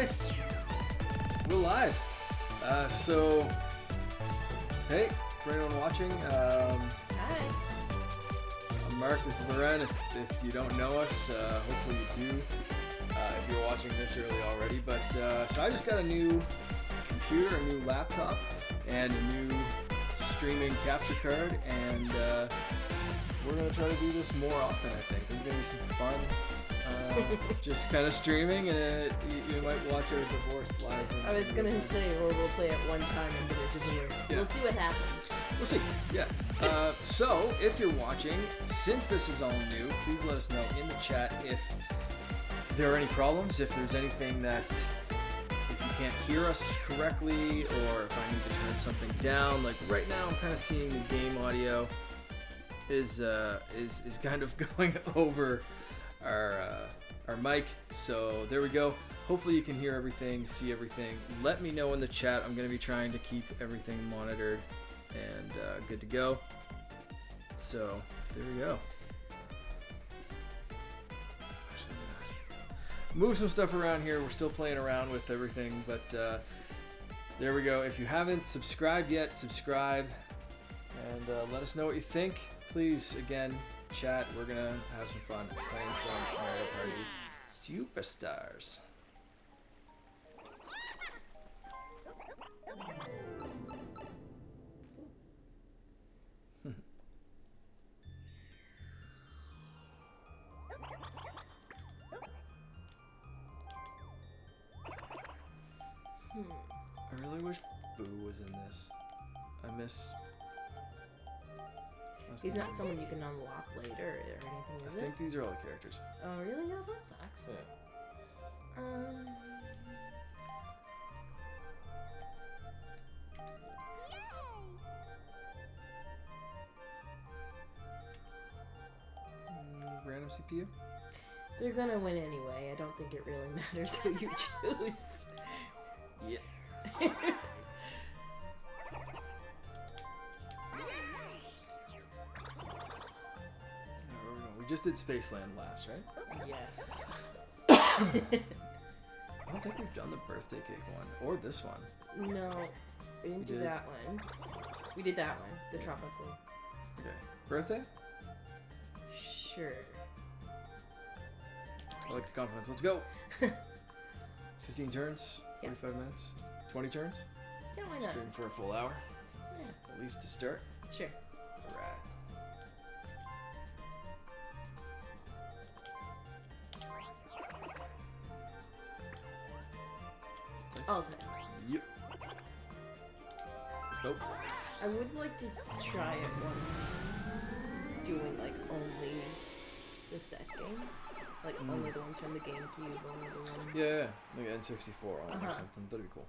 Alright. We're live. So, hey, for anyone watching, Hi. I'm Mark, this is Loren. If you don't know us, hopefully you do, if you're watching this early already. But, so I just got a new computer, a new laptop, and a new streaming capture card, and we're going to try to do this more often, I think. There's going to be some fun. Just kind of streaming, and you might watch our divorce live. I was gonna say, or we'll play it one time and get a divorce. Yeah. We'll see what happens. We'll see. Yeah. So, if you're watching, since this is all new, please let us know in the chat if there are any problems, if there's anything that, if you can't hear us correctly, or if I need to turn something down. Like right now, I'm kind of seeing the game audio is kind of going over our mic, so there we go. Hopefully you can hear everything, see everything. Let me know in the chat. I'm going to be trying to keep everything monitored and good to go. So there we go. Move some stuff around here. We're still playing around with everything, but there we go. If you haven't subscribed yet, subscribe and let us know what you think. Please, again, chat. We're gonna have some fun playing some Mario Party Superstars. I really wish Boo was in this. I miss. He's not someone you can unlock later or anything, is I think these are all the characters. Oh, really? No, that sucks. Yeah. Random CPU? They're gonna win anyway. I don't think it really matters who you choose. Yeah. We just did Spaceland last, right? Yes. I don't think we've done the birthday cake one or this one. No, we didn't do that one. We did that one, the tropical. Okay. Birthday? Sure. I like the confidence. Let's go. 15 turns, 45 minutes, 20 turns. Yeah, why not? Stream for a full hour. Yeah. At least to start. Sure. Alright. All times. Yep. Let's go. I would like to try it once, doing like only the set games, like only the ones from the GameCube, only the ones. Yeah, maybe N64 on or Uh-huh. something. That'd be cool.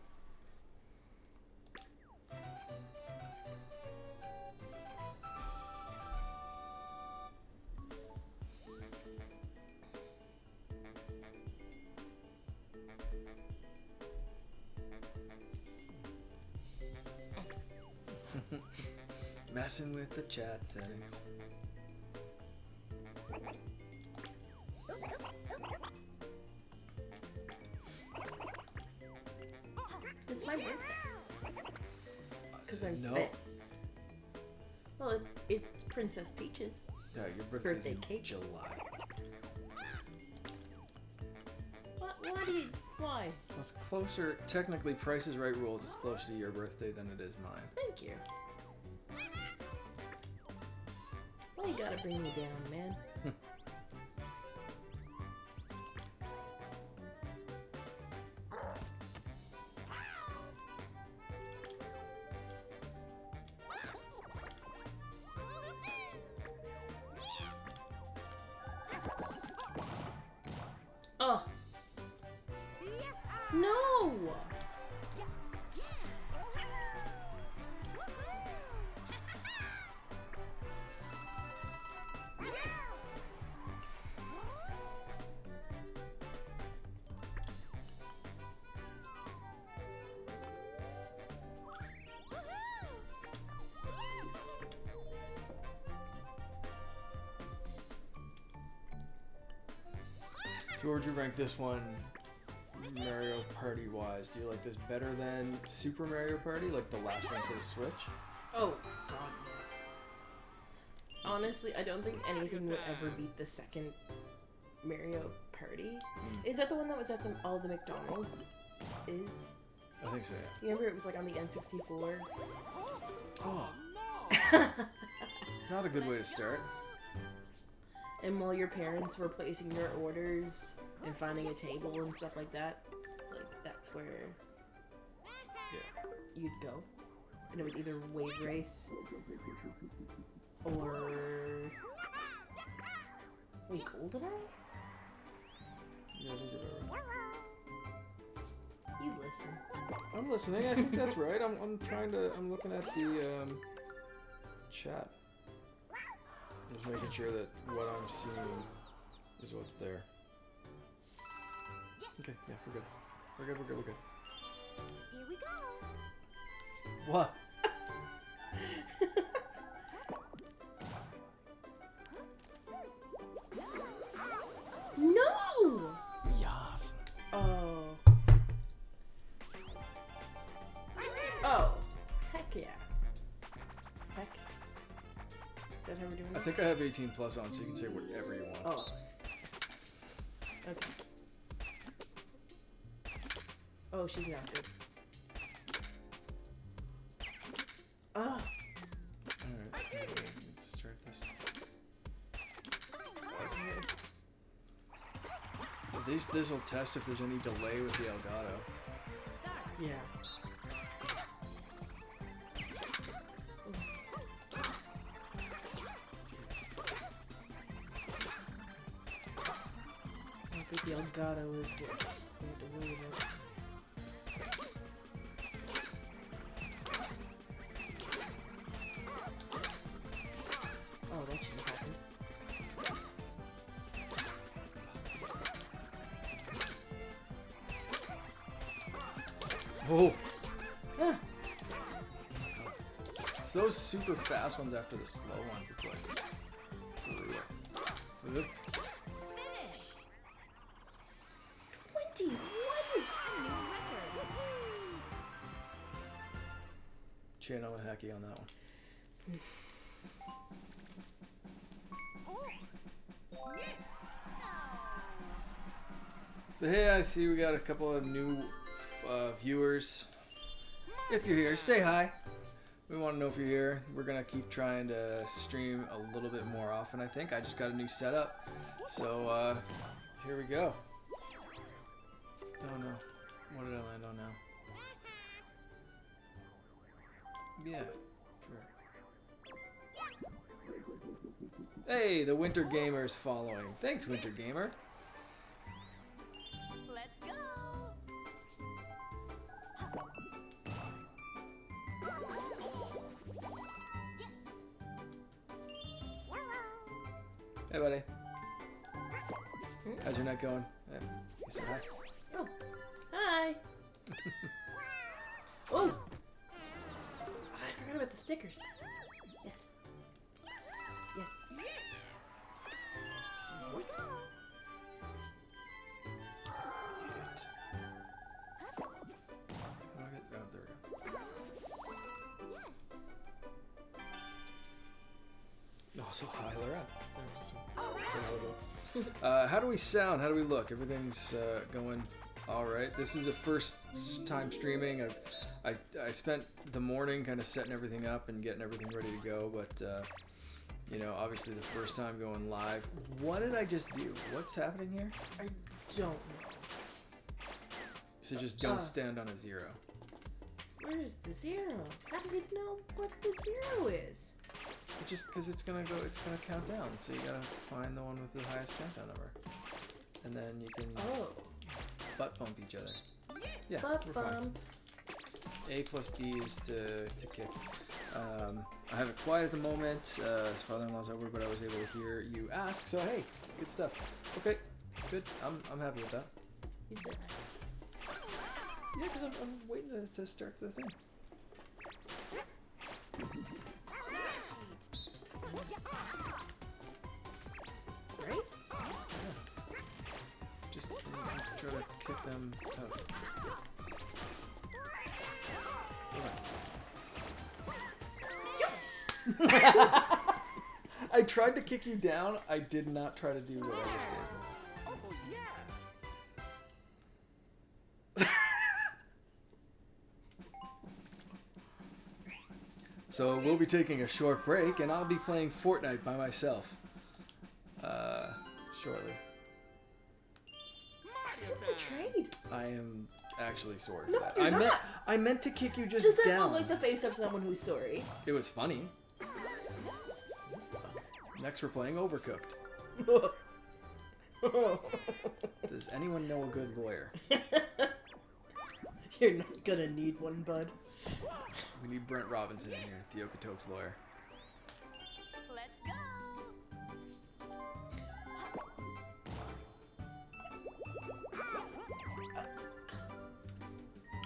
Messing with the chat settings. It's my birthday. Because I'm No. Well, it's Princess Peach's. Yeah, your birthday's Birthday in cake. July. What? Why? It's closer. Technically, Price is Right rules. It's closer to your birthday than it is mine. Thank you. Well, you gotta bring me down, man. Oh. No! So where would you rank this one Mario Party wise? Do you like this better than Super Mario Party, like the last one for the Switch? Oh, God, yes. Honestly, I don't think anything would ever beat the second Mario Party. Is that the one that was at all the McDonald's? I think so, yeah. You remember it was like on the N64? Oh. Not a good way to start. And while your parents were placing their orders and finding a table and stuff like that, like that's where you'd go. And it was either Wave Race or wait, GoldenEye? Yeah, I think you're right. You listen. I'm listening. I think that's right. I'm looking at the chat. Just making sure that what I'm seeing is what's there. Okay, yeah, we're good. We're good. Here we go. What? No! Yas. Oh. Oh. Heck yeah. Heck. Is that how we're doing I this? think I have 18 plus on, so you can say whatever you want. Oh. Okay. Oh, she's not good. Oh. Alright, let's start this. This will test if there's any delay with the Elgato. Yeah. I don't think the Elgato is good. We have to worry about. Oh, that shouldn't happen. Oh! Ah. It's those super fast ones after the slow ones. It's like brutal. Flip. Finish. 21! Chano and Hacky on that one. So hey, I see we got a couple of new viewers. If you're here, say hi. We want to know if you're here. We're gonna keep trying to stream a little bit more often. I think I just got a new setup, so here we go. Oh no, what did I land on now? Yeah, sure. Hey, the Winter Gamer is following. Thanks, Winter Gamer. Let's go. Hey, buddy. How's your night going? Yeah, you said hi. Oh. Hi! Oh! I forgot about the stickers. Yes. Yes. Shit. How do I get... Oh, there we go. Oh, so high, they're up. How do we sound? How do we look? Everything's going all right. This is the first time streaming. I spent the morning kind of setting everything up and getting everything ready to go, but you know, obviously the first time going live. What did I just do? What's happening here? I don't know. So just don't stand on a zero. Where's the zero? How do you know what the zero is? Just because it's gonna count down. So you gotta find the one with the highest countdown number, and then you can butt bump each other. Yeah, we're fine. A plus B is to kick. I have it quiet at the moment. His father-in-law's over, but I was able to hear you ask. So hey, good stuff. Okay, good. I'm happy with that. You did. Yeah, because I'm waiting to start the thing. Right? Yeah. Just try to kick them out. I tried to kick you down. I did not try to do what I just did. Oh yeah. So we'll be taking a short break, and I'll be playing Fortnite by myself. Shortly. Betrayed. I am actually sorry No, for that. you're not. I meant to kick you just Does that down. look like the face of someone who's sorry? It was funny. Next, we're playing Overcooked. Does anyone know a good lawyer? You're not gonna need one, bud. We need Brent Robinson in here, Theo Katok's lawyer. Let's go.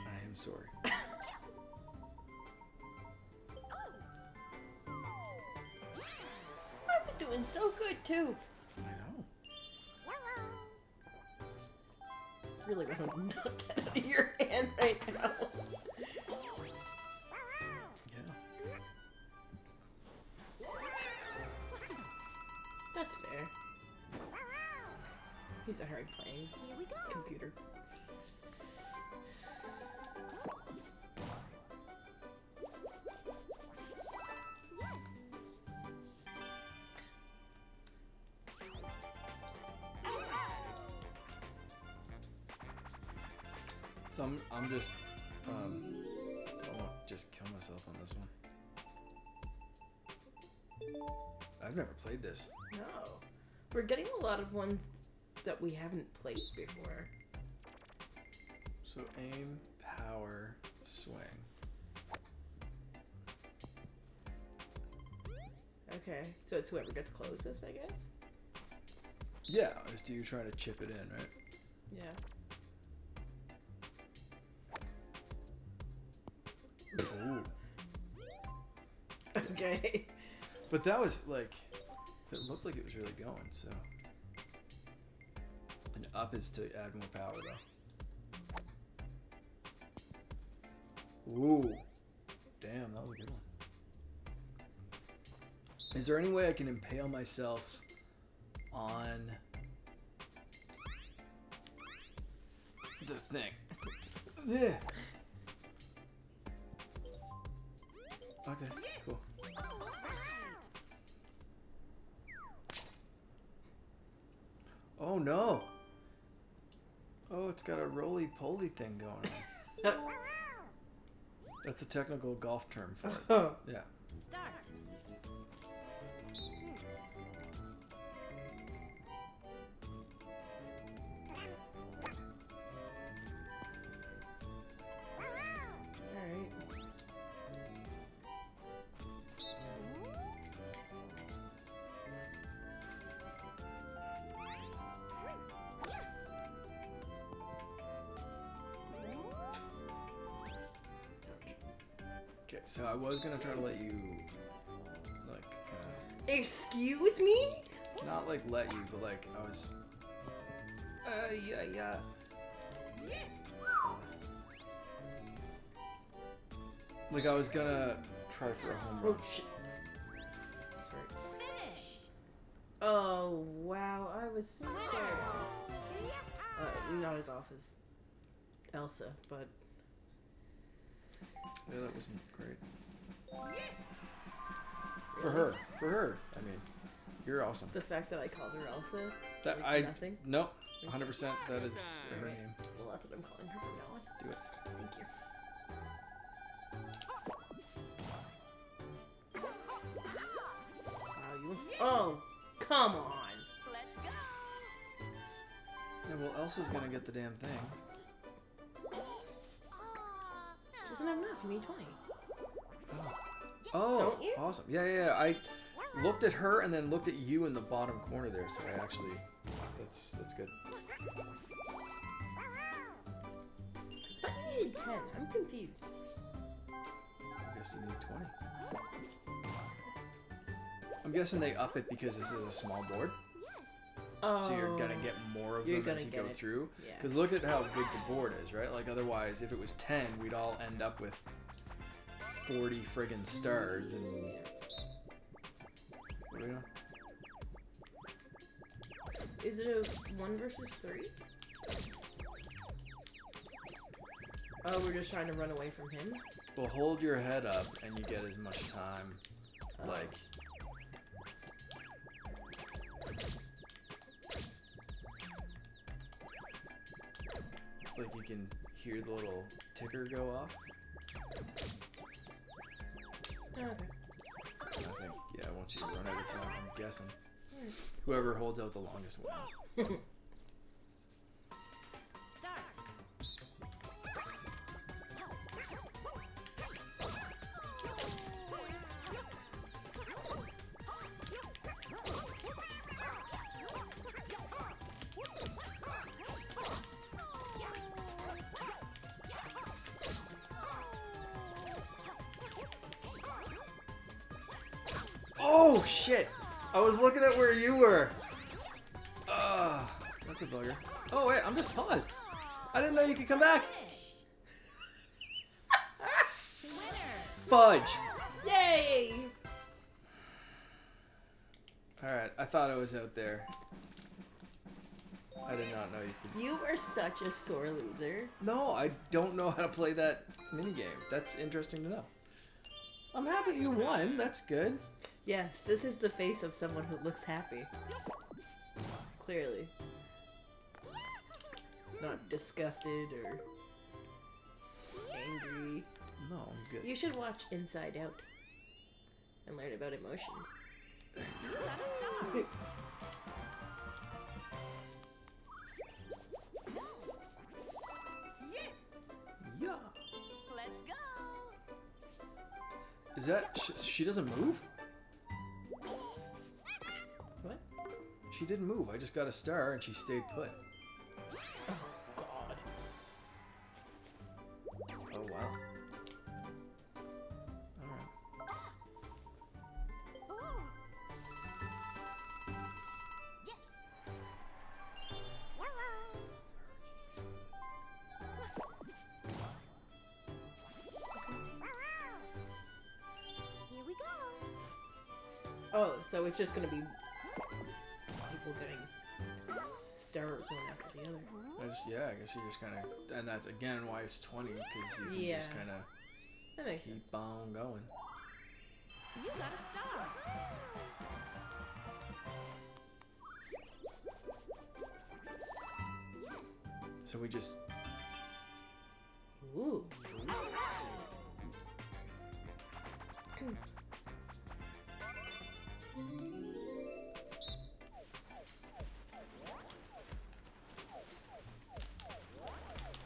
I am sorry. I was doing so good too. I know. Really want to knock that out of your hand right now. Yeah. That's fair. He's a hard playing Here we go. computer. So I'm just, I won't just kill myself on this one. I've never played this. No. We're getting a lot of ones that we haven't played before. So aim, power, swing. Okay, so it's whoever gets closest, I guess? Yeah, you're trying to chip it in, right? Yeah. Ooh. Okay. But that was like, it looked like it was really going, so. And up is to add more power, though. Ooh. Damn, that was a good one. Is there any way I can impale myself on the thing? Yeah. Okay, cool. Oh no! Oh, it's got a roly-poly thing going on. That's a technical golf term for it. Oh. Yeah. Start. Alright. Okay, so I was gonna try to let you, like, kind Excuse me? of, not like let you, but like I was. Yeah. Like I was gonna try for a home run. Oh shit. Sorry. Finish. Oh wow, I was so not as off as Elsa, but Yeah, that wasn't great. For her, I mean, you're awesome. the fact that I called her Elsa, That like nothing. Nope, 100%. That is her name. Well, that's what I'm calling her from now on. Do it. Thank you. Wow, you was. Oh, come on. Let's go. Yeah, well, Elsa's gonna get the damn thing. Doesn't have enough. You need 20. Oh, Don't you? awesome. Yeah. I looked at her and then looked at you in the bottom corner there, so I actually, that's good. But you needed 10. I'm confused. I guess you need 20. I'm guessing they up it because this is a small board. So you're gonna get more of You're them as gonna you go get it. through. Yeah. Because look at how big the board is, right? Like otherwise, if it was 10, we'd all end up with 40 friggin' stars and. What do we know? Is it a 1 versus 3? Oh, we're just trying to run away from him? Well, hold your head up and you get as much time. Like. Like you can hear the little ticker go off. Oh, okay. I think, yeah, once you run out of time, I'm guessing. Whoever holds out the longest wins. Start. Oh, shit! I was looking at where you were! That's a bugger. Oh, wait, I'm just paused. I didn't know you could come back! Finish. Winner. Fudge! Yay! Alright, I thought I was out there. I did not know you could. You are such a sore loser. No, I don't know how to play that minigame. That's interesting to know. I'm happy you won. That's good. Yes, this is the face of someone who looks happy. Clearly. Not disgusted or angry. No, I'm good. You should watch Inside Out and learn about emotions. You got a star. Yes. Yeah. Let's go. Is that. She doesn't move? What? She didn't move. I just got a star and she stayed put. Oh, God. Oh, wow. Alright. Ooh. Yes. Here we go. Oh, so it's just gonna be people getting stars one after the other. I guess you just kind of. And that's again why it's 20, because you can Yeah. just kind of That makes sense. keep on going. You got a star. Yes. So we just. Ooh.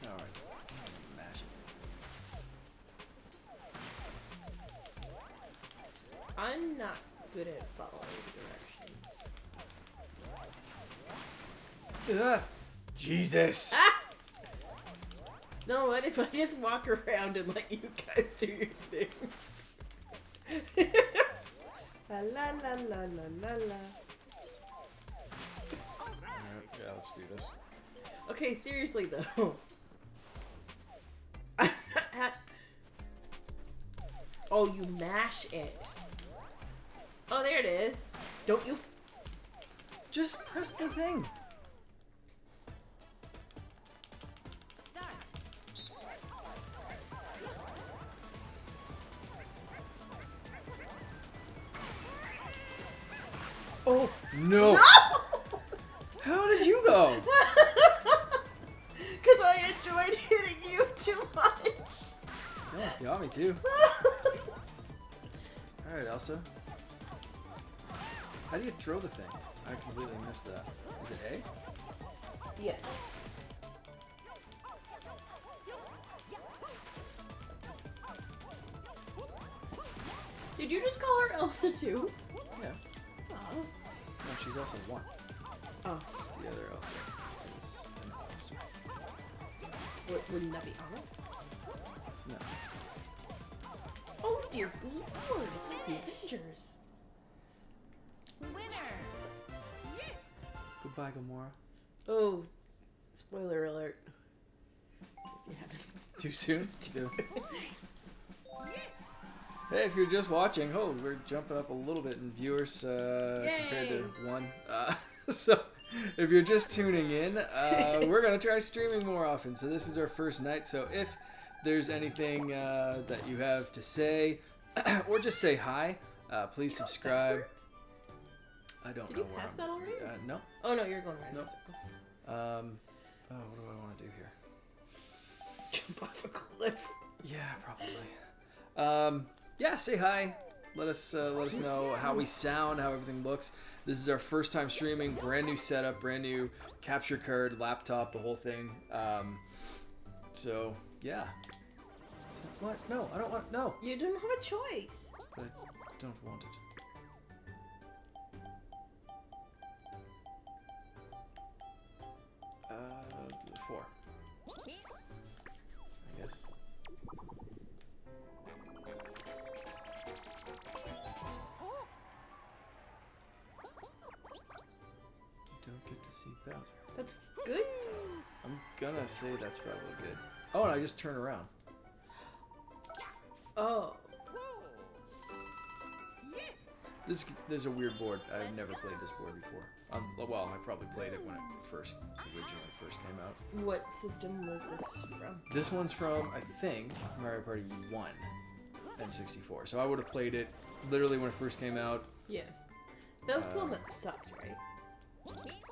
Alright. Mash it. I'm not good at following directions. Ugh. Jesus! Ah! No, what if I just walk around and let you guys do your thing? La la la la la la la. Alright, yeah, let's do this. Okay, seriously though. Oh, you mash it. Oh, there it is. Don't you? Just press the thing. Start. Oh, no! How did you go? Because I enjoyed hitting you too much. You almost got me too. Alright, Elsa. How do you throw the thing? I completely missed that. Is it A? Yes. Did you just call her Elsa too? Yeah. Oh. No, she's Elsa 1. Oh. The other Elsa is an imposter. Wouldn't that be Anna? No. Oh dear lord, it's like the Avengers. Winner. Yes. Go Goodbye, Gamora. Oh, spoiler alert. If you haven't. Too soon? Too soon. Hey, if you're just watching, we're jumping up a little bit in viewers compared to one. So, if you're just tuning in, we're going to try streaming more often. So this is our first night. So if there's anything that you have to say, or just say hi, please subscribe. I don't Did know you where pass I'm... that already? No. Oh, no, you're going right Nope. now. What do I want to do here? Jump off a cliff. Yeah, probably. Yeah, say hi. Let us know how we sound, how everything looks. This is our first time streaming, brand new setup, brand new capture card, laptop, the whole thing. So yeah. What? No, I don't want. No. You don't have a choice. I don't want it. 4. I guess. You don't get to see Bowser. That's good. I'm gonna say that's probably good. Oh, and I just turn around. Oh. This is a weird board. I've never played this board before. Well, I probably played it when it originally first came out. What system was this from? This one's from, I think, Mario Party 1 and 64. So I would have played it literally when it first came out. Yeah. That was the one that sucked, right?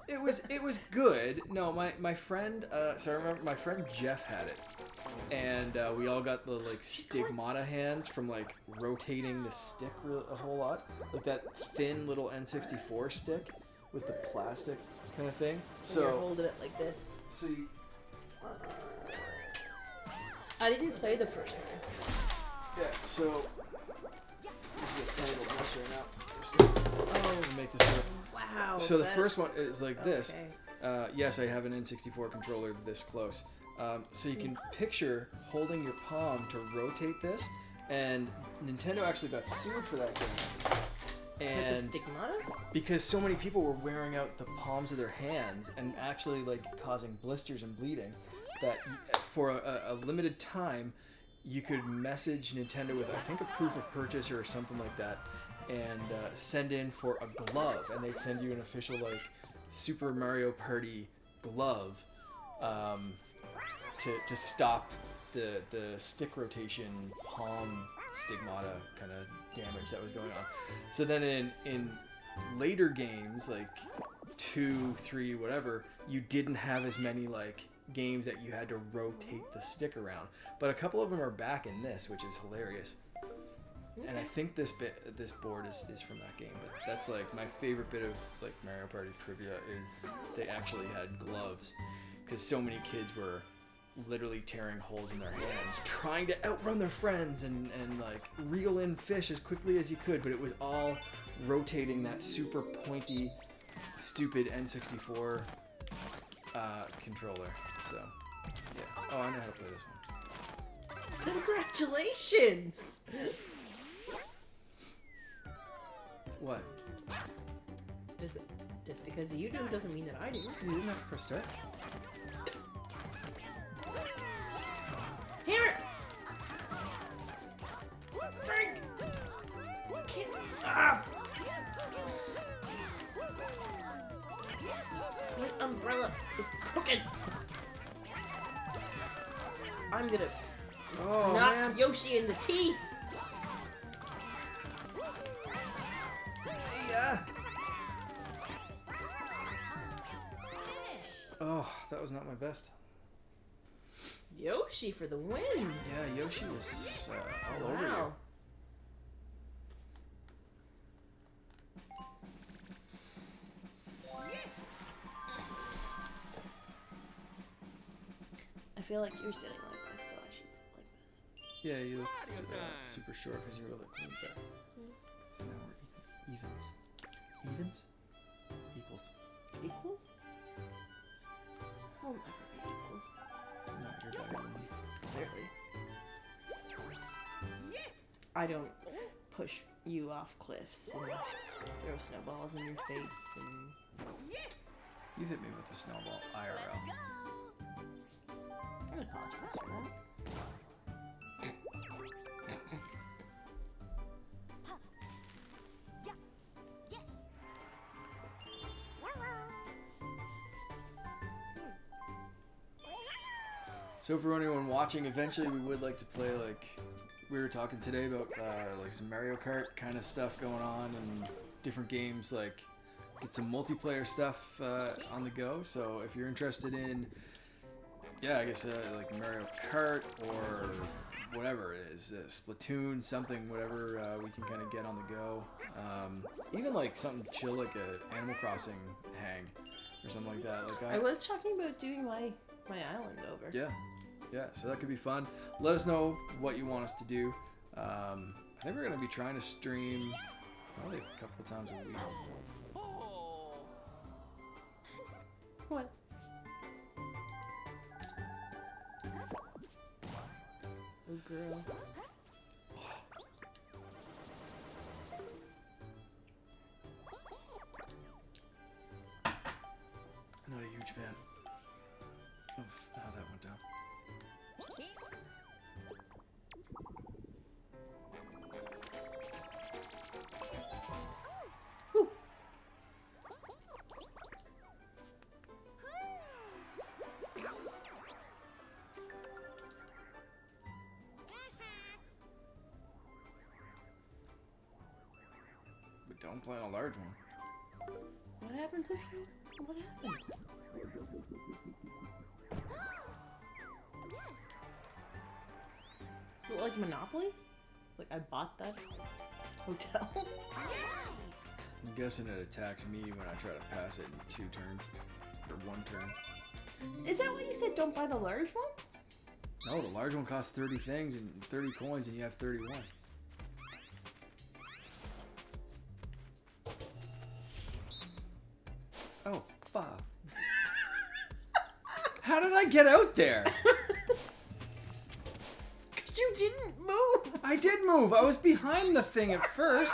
It was good. No, my friend, so I remember my friend Jeff had it. And we all got the like stigmata hands from like rotating the stick a whole lot, like that thin little N64 stick with the plastic kind of thing. So you're holding it like this. So you, I didn't play the first one. yeah. So this is a tangled mess right now. Oh, make this work. Wow. So the first one is like this. Okay. Yes, I have an N64 controller this close. So you can picture holding your palm to rotate this, and Nintendo actually got sued for that game. Because And of stigmata? because so many people were wearing out the palms of their hands and actually like causing blisters and bleeding, that for a limited time, you could message Nintendo with I think a proof of purchase or something like that, and send in for a glove, and they'd send you an official like Super Mario Party glove. To stop the stick rotation palm stigmata kind of damage that was going on. So then in later games like 2, 3, whatever, you didn't have as many like games that you had to rotate the stick around. But a couple of them are back in this, which is hilarious. And I think this board is from that game. But that's like my favorite bit of like Mario Party trivia is they actually had gloves, because so many kids were literally tearing holes in their hands, trying to outrun their friends and like reel in fish as quickly as you could, but it was all rotating that super pointy, stupid N64 controller. So, yeah. Oh, I know how to play this one. Congratulations! What? Just because you do doesn't mean that I do. You didn't have to press start? Hammer! Frank! Get off! My umbrella is broken! I'm gonna knock Yoshi in the teeth! Yeah. Oh, that was not my best. Yoshi for the win! Yeah, Yoshi was all over you. Wow. I feel like you're sitting like this, so I should sit like this. Yeah, you looked super short because you were like leaned back. So now we're evens. Evens? Equals. Equals? We'll never be equals. No, you're better than me. Clearly. I don't push you off cliffs and throw snowballs in your face and... You've hit me with the snowball, Let's IRL. go. I apologize for that. Yeah. Yes. So for anyone watching, eventually we would like to play, like, we were talking today about like some Mario Kart kind of stuff going on and different games, like get some multiplayer stuff on the go. So if you're interested in, yeah, I guess like Mario Kart or whatever it is, Splatoon, something, whatever we can kind of get on the go. Even like something chill like a Animal Crossing hang or something like that. Like I was talking about doing my island over. Yeah, so that could be fun. Let us know what you want us to do. I think we're going to be trying to stream probably a couple of times a week. What? Oh, girl. I'm not a huge fan of how that went down. Whew. But don't play on a large one. What happens if you... What happened? Is it like Monopoly? Like I bought that hotel? I'm guessing it attacks me when I try to pass it in 2 turns. Or 1 turn. Is that why you said don't buy the large one? No, the large one costs 30 things and 30 coins and you have 31. Oh, fuck. How did I get out there? Because you didn't move! I did move. I was behind the thing at first.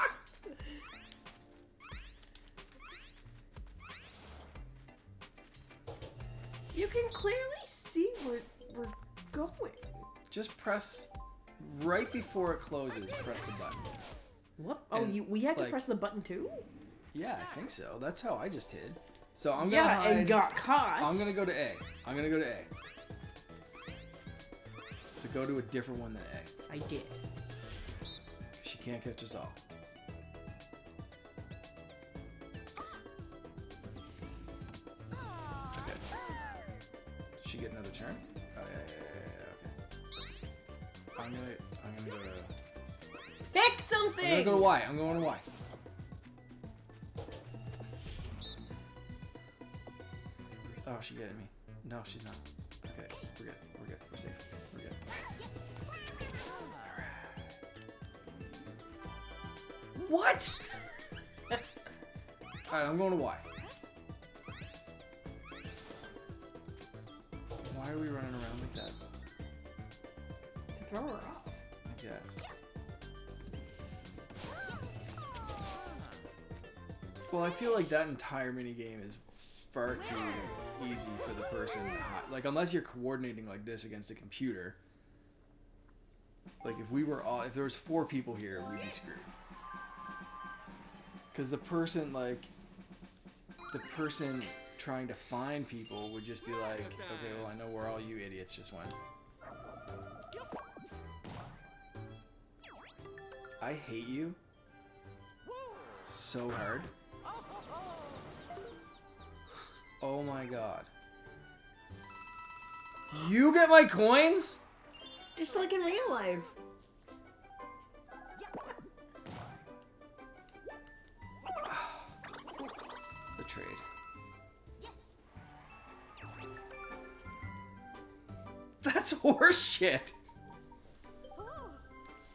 You can clearly see where we're going. Just press right before it closes. Press the button. What? Oh, And, we had to like- press the button too? Yeah, I think so. That's how I just hid. So I'm gonna Yeah, hide. and got caught. I'm gonna go to A. I'm gonna go to A. So go to a different one than A. I did. She can't catch us all. Okay. Did she get another turn? Oh yeah. Okay. I'm gonna go to. Pick something! I'm gonna go to Y. I'm going to Y. Oh, she getting me. No, she's not. Okay, we're good. We're good. We're safe. We're good. What? Alright, I'm going to Y. Why are we running around like that? To throw her off. I guess. Well, I feel like that entire minigame is far too easy for the person. Like, unless you're coordinating like this against a computer. Like, if there was 4 people here, we'd be screwed. Because the person trying to find people would just be like, okay, well, I know where all you idiots just went. I hate you so hard. Oh my god. You get my coins? Just like in real life. Betrayed. That's horse shit.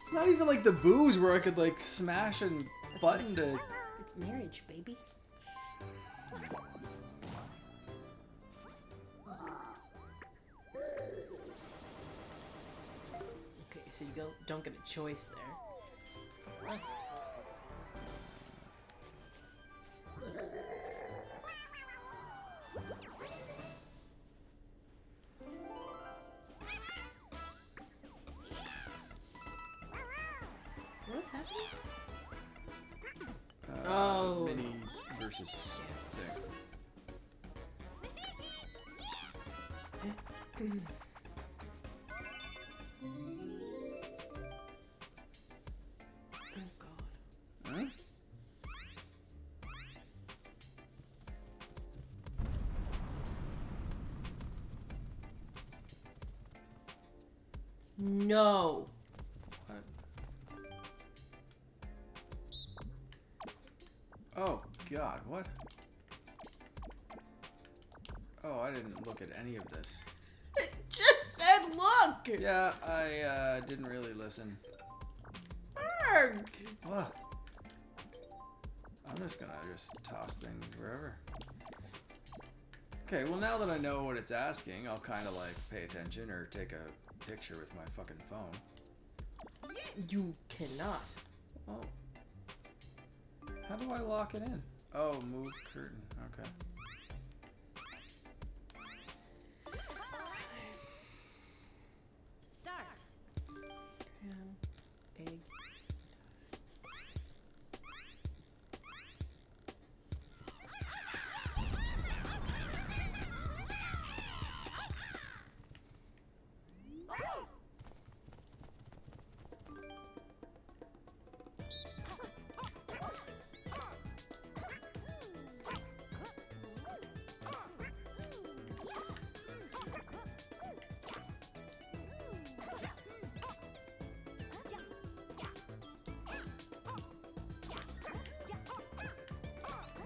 It's not even like the booze where I could like smash a button to. It's marriage, baby. Okay, so you don't get a choice there. Oh. Mini versus thing. Oh god. Huh? No. What? Oh god, what? Oh, I didn't look at any of this. It just said look. Yeah, I didn't really listen. Arg. What? I'm just gonna toss things wherever. Okay, well now that I know what it's asking, I'll kind of like pay attention or take a picture with my fucking phone. You cannot. Well, how do I lock it in? Oh, move curtain. Okay. Start. Crown, egg.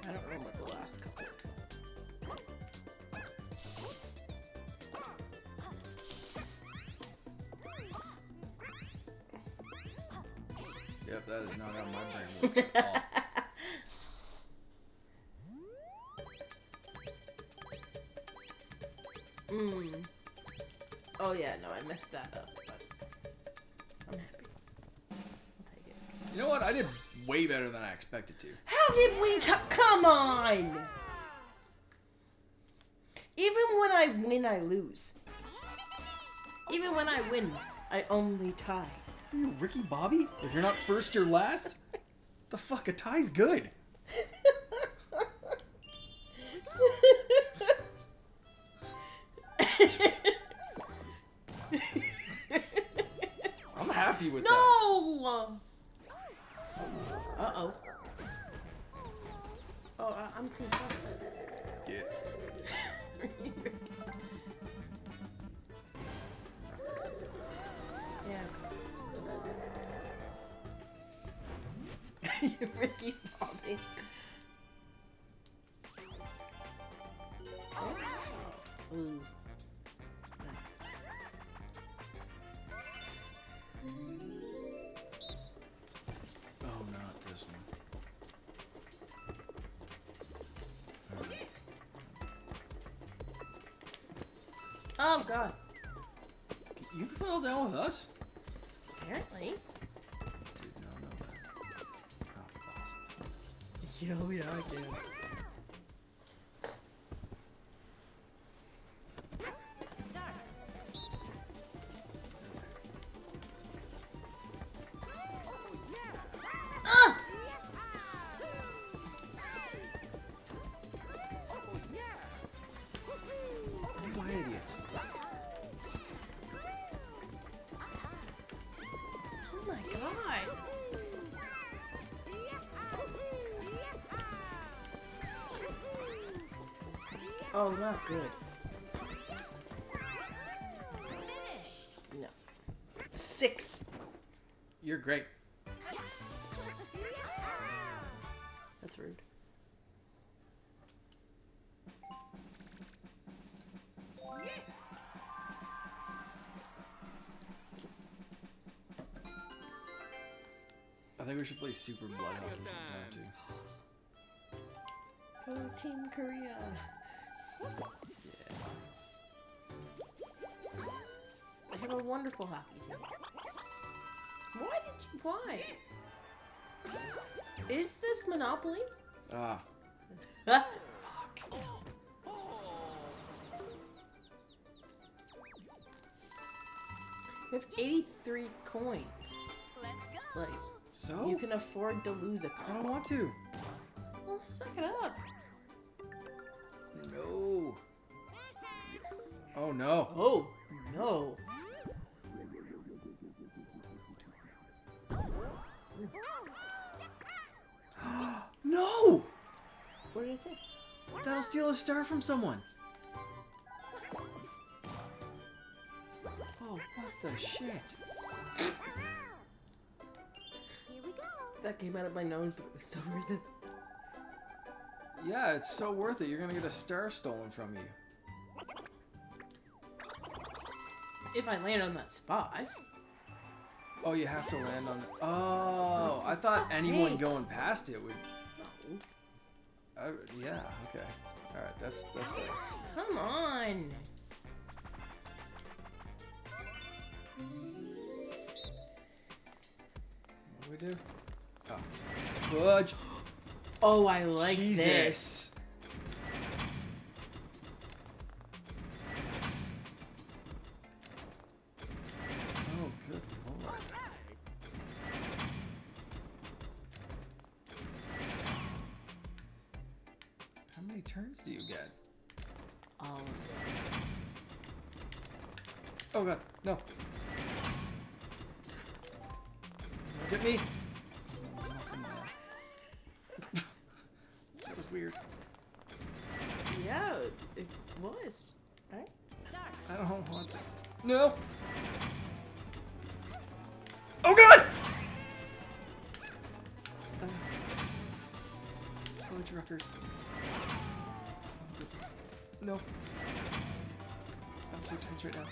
I don't remember the last couple. Yep, that is not how my brain works at all. Oh yeah, no, I messed that up, but I'm happy. I'll take it. You know what? I did way better than I expected to. How did we come on! Even when I win, I lose. Even when I win, I only tie. Are you Ricky Bobby? If you're not first, you're last? The fuck, a tie's good. I'm happy with that. No! Uh-oh. Oh, I'm too close. Yeah. Yeah. You Ricky Bobby. Ooh. Oh, not this one. Alright. Oh god. You fell down with us? Apparently. Did not know that. Oh, awesome. Yo, yeah, I can. Start. Ah! Why idiots? Oh my god. Oh, not good. Finish. No. 6. You're great. That's rude. I think we should play Super Blood Hockey sometime too. Go Team Korea. I have a wonderful hockey team. Why? Is this Monopoly? Ah, Fuck. We have 83 coins. Let's go. Like, So? You can afford to lose a I couple. don't want to. Well, suck it up. No. Yes. Oh, no. Oh, no. No! What did it take? That'll steal a star from someone. Oh, what the shit? Here we go. That came out of my nose, but it was so worth it. Yeah, it's so worth it. You're gonna get a star stolen from you. If I land on that spot. Oh, you have to land on. Oh, I thought fuck's anyone sake. going past it would. No. Yeah. Okay. All right. That's better. Come on. What do we do? Oh, fudge. Oh, I like Jesus. this. Oh, good lord. How many turns do you get? Oh god, no. Look at me. Nothing there. That was weird. Yeah, it was. Right? Start. I don't want this. No. Oh god! Fudge Ruckers. No. I'm so tense right now.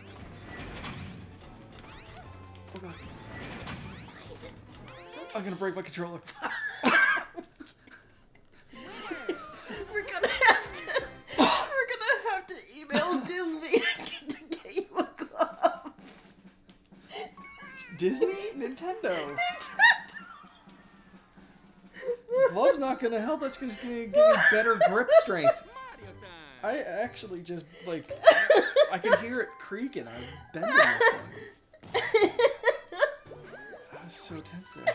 Oh god. Why is it so I'm gonna break my controller. We're gonna have to email Disney to get you a glove. Disney? Nintendo. Glove's not gonna help. That's just gonna give me better grip strength. I actually just, like, I can hear it creaking. I'm bending this thing. I was so tense there.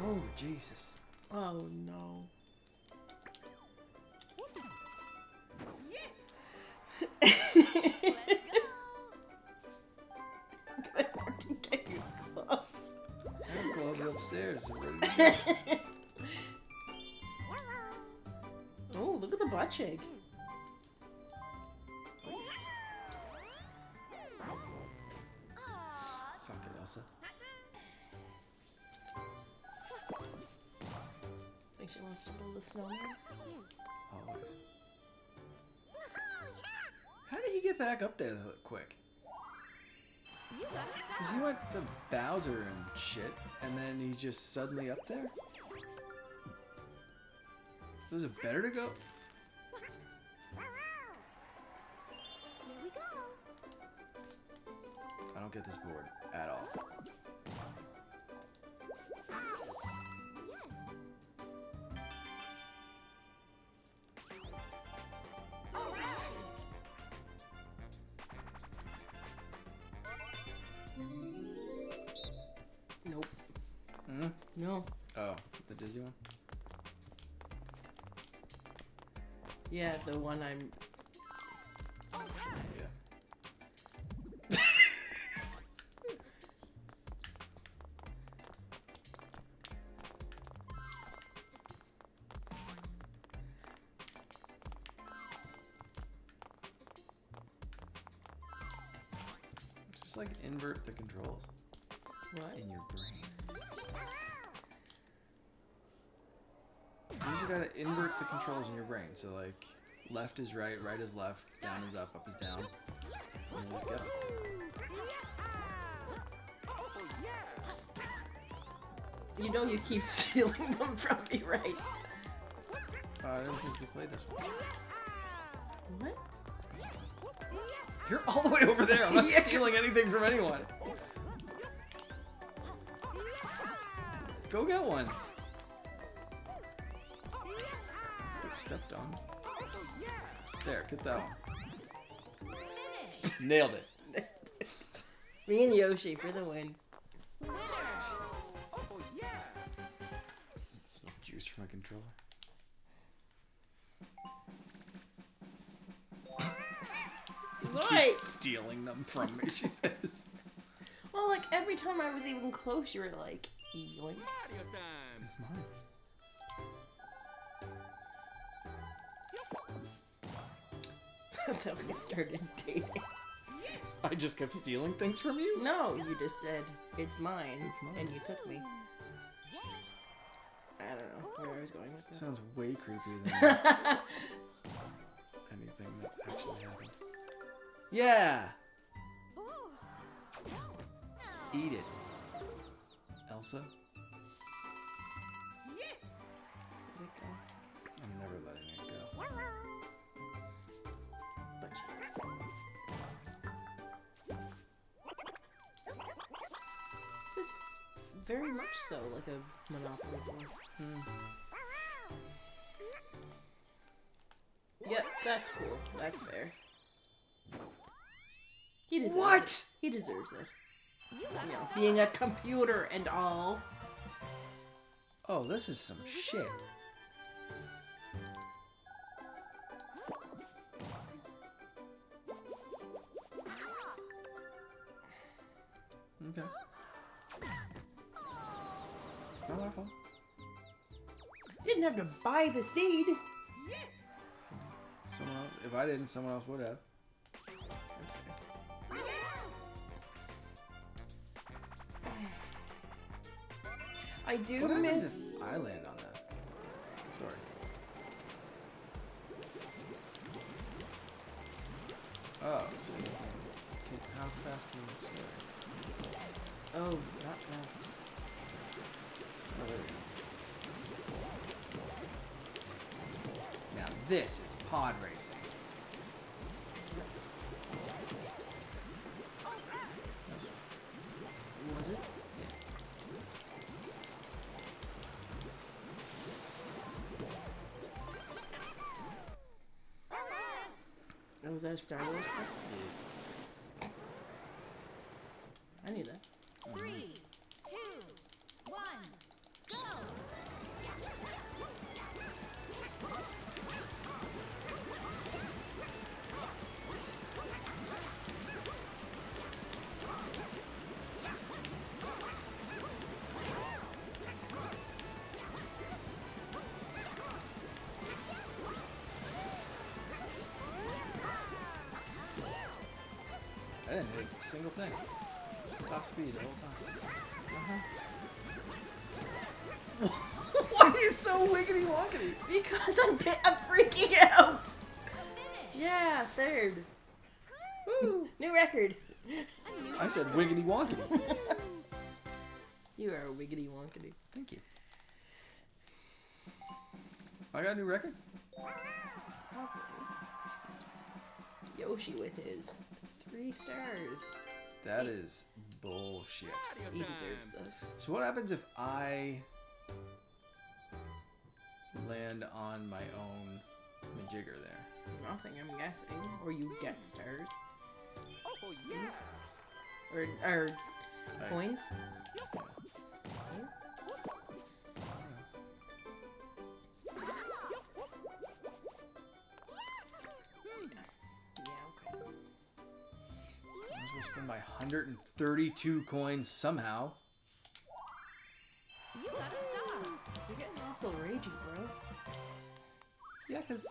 Oh, Jesus. Oh no. I'm gonna have to get you gloves. I have gloves upstairs. They're ready to go. Oh, look at the butt shake. Suck it, Elsa. Think she wants to build a snowman? Always. How did he get back up there that quick? You gotta start. Because he went to Bowser and shit, and then he's just suddenly up there? Was it better to go? Here we go. I don't get this board at all. Nope. Hmm? No. Oh, the Disney one? Yeah, the one I'm. Yeah. Just like invert the controls What? in your brain. You just gotta invert the controls in your brain. So like, left is right, right is left, down is up is down. And you just get 'em. You know you keep stealing them from me, right? I don't think you played this one. What? You're all the way over there. I'm not Yeah. stealing anything from anyone. Go get one. Let's get stepped on. There, get that one. Finish. Nailed it. Me and Yoshi for the win. Some juice for my controller. What? Keep stealing them from me, she says. Well, like, every time I was even close, you were like, yoink. It's mine. That's how we started dating. I just kept stealing things from you? No, you just said, it's mine. It's mine. And you took me. I don't know where I was going with this. Sounds way creepier than anything that actually happened. Yeah! Eat it. Elsa? Let it go. I'm never letting it go. But this is very much so like a Monopoly board. Yep, that's cool. That's fair. He deserves What? it. He deserves it. You know, being a computer and all. Oh, this is some shit. Okay. Not my fault. Didn't have to buy the seed. Someone else, if I didn't, someone else would have. I do What happens miss. if I land on that? Sorry. Oh, so you can, how fast can you accelerate? Oh, not fast. Oh, there we go. Now this is pod racing. That's Was it? yeah. Oh, was that a Star Wars stuff? I knew that. 3, 2, 1, go! I didn't hit a single thing. Top speed the whole time. Why are you so wiggity wonkity? Because I'm freaking out. Yeah, third. Woo! New record. I said wiggity wonkity. You are a wiggity wonkity. Thank you. I got a new record? Yoshi with his 3 stars. That is bullshit. He deserves those. So what happens if I land on my own majigger there? Nothing, I'm guessing. Or you get stars. Oh yeah! Or I- coins. Yeah, okay. Might as well spend my 132 coins somehow. You got a star! You're getting awful ragey, bro. Yeah, because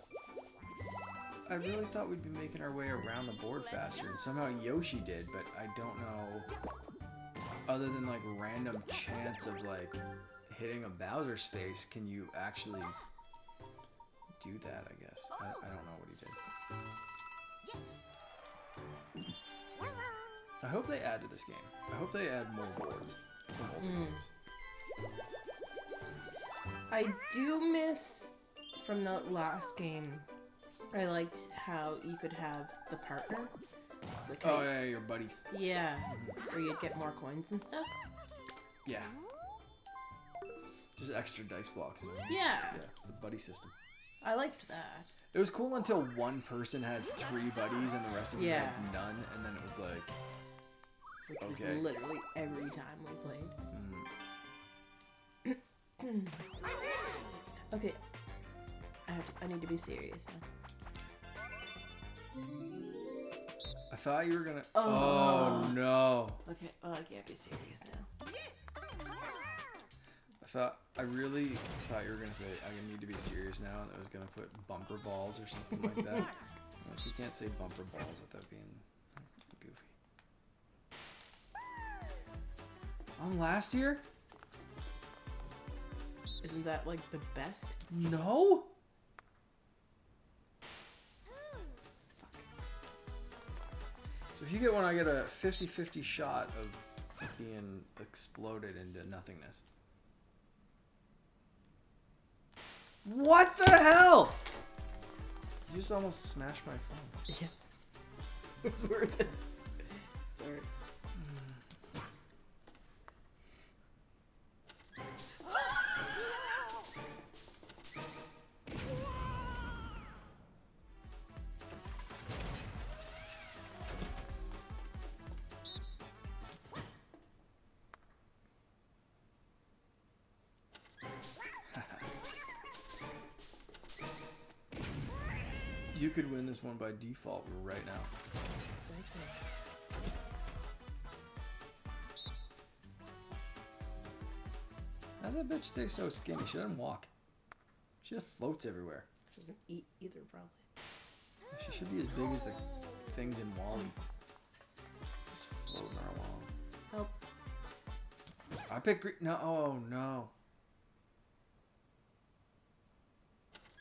I really thought we'd be making our way around the board faster, and somehow Yoshi did, but I don't know, other than like random chance of like hitting a Bowser space, can you actually do that, I guess? I don't know what he did. I hope they add to this game. I hope they add more boards for mobile games. I do miss from the last game. I liked how you could have the partner. Like Oh yeah, your buddies. yeah, where you'd get more coins and stuff. Yeah. Just extra dice blocks in it. Yeah, Yeah, the buddy system. I liked that. It was cool until one person had 3 buddies and the rest of them Yeah. had none, and then it was like, Which Okay. was literally every time we played. Okay. I need to be serious now. I thought you were gonna. Oh. Oh no! Okay, well, I can't be serious now. I really thought you were gonna say I need to be serious now, and I was gonna put bumper balls or something like that. Like, you can't say bumper balls without being goofy. Last year? Isn't that like the best? No. So if you get one, I get a 50-50 shot of being exploded into nothingness. What the hell? You just almost smashed my phone. Yeah. It's worth it. Sorry. You could win this one by default right now. Exactly. How's that bitch stay so skinny? She doesn't walk. She just floats everywhere. She doesn't eat either, probably. She should be as big as the things in Wall-E. Just floating her along. Help. I picked green. No, oh no.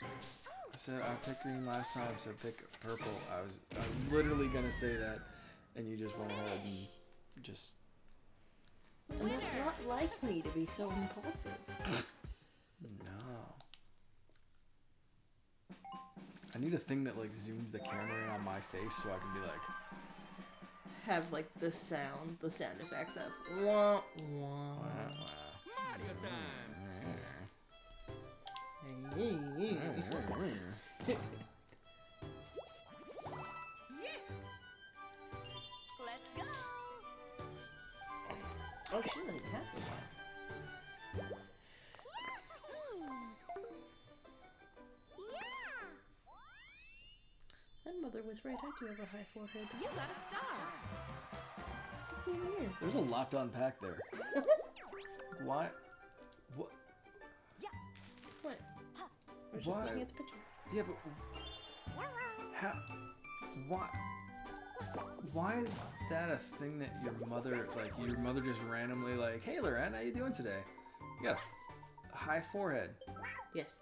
I said I picked green last time, so pick purple. I was literally gonna say that, and you just went ahead and just. And that's not like me to be so impulsive. No. I need a thing that like zooms the camera in on my face so I can be like. Have like the sound effects of wah wah. Mario time. Let's go. Oh, she didn't have My mother was right. I do have a high forehead. You got a star. It's weird. There's a lot to unpack there. Why? What? What? I was just Why? looking at the picture. Yeah, but how? Why? Why is that a thing that your mother just randomly like, hey, Loren, how you doing today? You got a high forehead. Yes.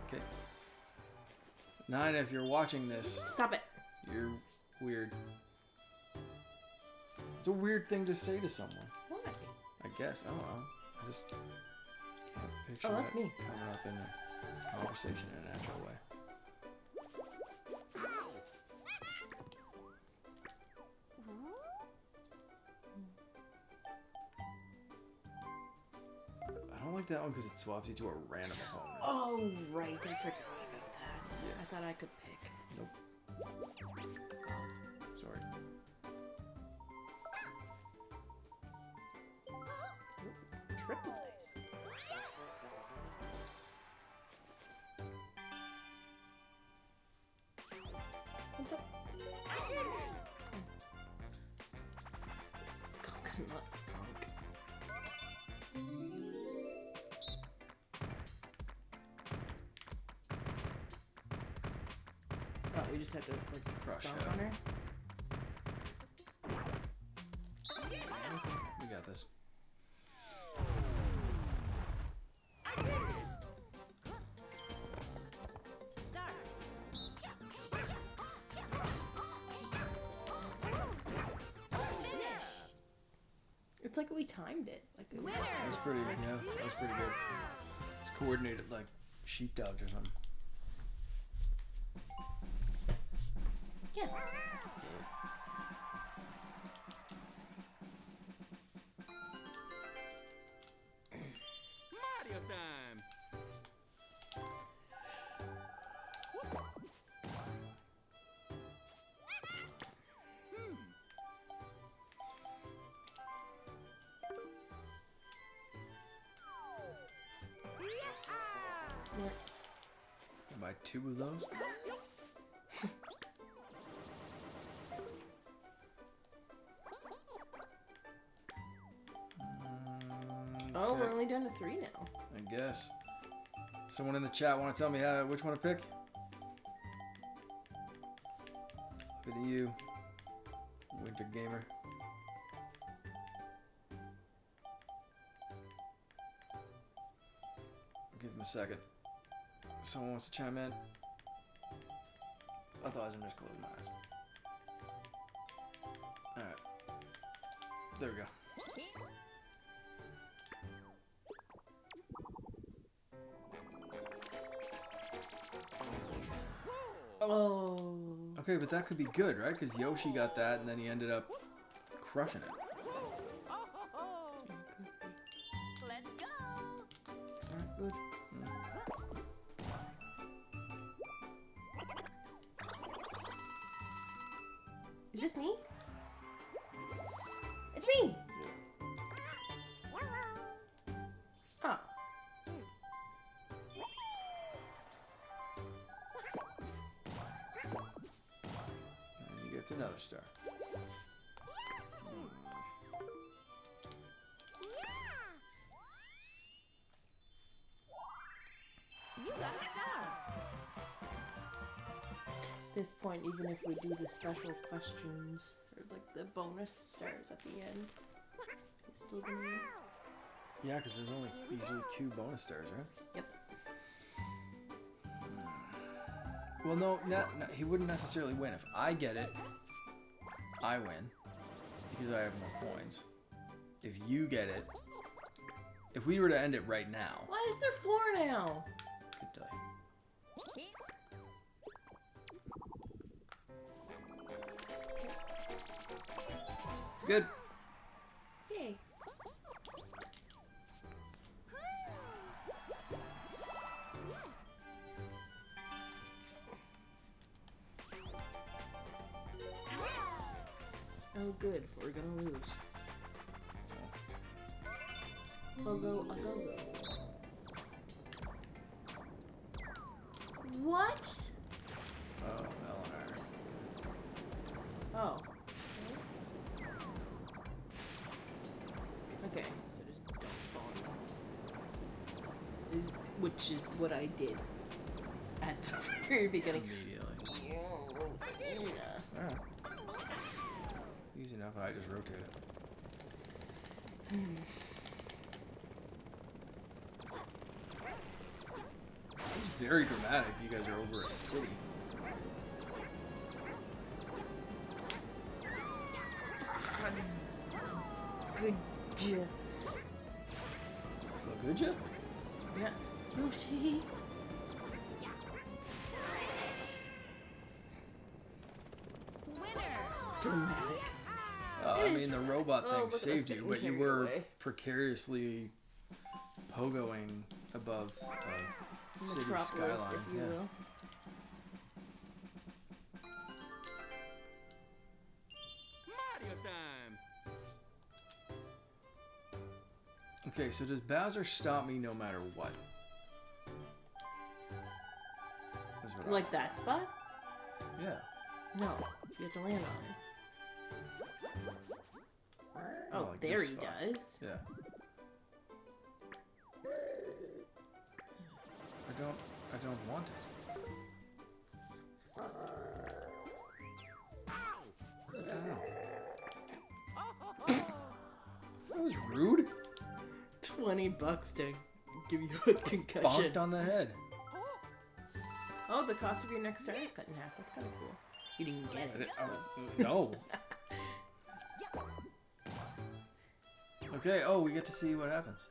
Okay. Nina, if you're watching this, Stop it. you're weird. It's a weird thing to say to someone. Why? I guess. I don't know. I just can't picture Oh, that's that me. coming up in a conversation in a natural way. I don't like that one because it swaps you to a random opponent. Oh, right. I forgot about that. Yeah. I thought I could pick. Nope. Sorry. Triple dice. What's up? Coconut punk. Oh, we just have to like Crush stomp her. on her. We got this. Start. Finish. It's like we timed it. Like it was That was pretty. Yeah, that was pretty good. It's coordinated like sheepdogs or something. yeah. Mario time. like 2 of those. Oh, Okay, we're only down to 3 now. I guess. Someone in the chat want to tell me which one to pick? Bit of you, Winter Gamer. I'll give him a second. If someone wants to chime in. Otherwise, I'm just closing my eyes. Alright. There we go. Oh. Okay, but that could be good, right? Because Yoshi got that, and then he ended up crushing it. Let's go. It's not good. Is this me? It's me! Oh. And he gets another star. You got a star. At this point, even if we do the special questions, or like the bonus stars at the end, he's still gonna win. Yeah, because there's only usually 2 bonus stars, right? Yep. Well, no, he wouldn't necessarily win. If I get it, I win because I have more coins. If you get it, if we were to end it right now, Why is there 4 now? could tell you. It's good. Yay. Oh good, we're gonna lose. Pogo a go-go. What? Oh, Eleanor. Oh. Okay, so just don't fall in. Which is what I did at the very beginning. Immediately. Yeah. Alright. Easy enough, I just rotate it. It's very dramatic. You guys are over a city. Good job. Feel good, ya? Yeah. Lucy. Winner. Dramatic. I mean, the robot Oh, thing look at us saved you, getting but you carried were away. precariously pogoing above city Metropolis, skyline. if you Yeah. will. Mario time. Okay, so does Bowser stop me no matter what? That's what I Like want. that spot? Yeah. No. You have to land on it. Oh, like there this he spot. does. Yeah. I don't want it. Ow. That was rude. $20 to give you a concussion. Bonked on the head. Oh, the cost of your next star is cut in half. That's kind of cool. You didn't get it. No. Okay, oh, we get to see what happens.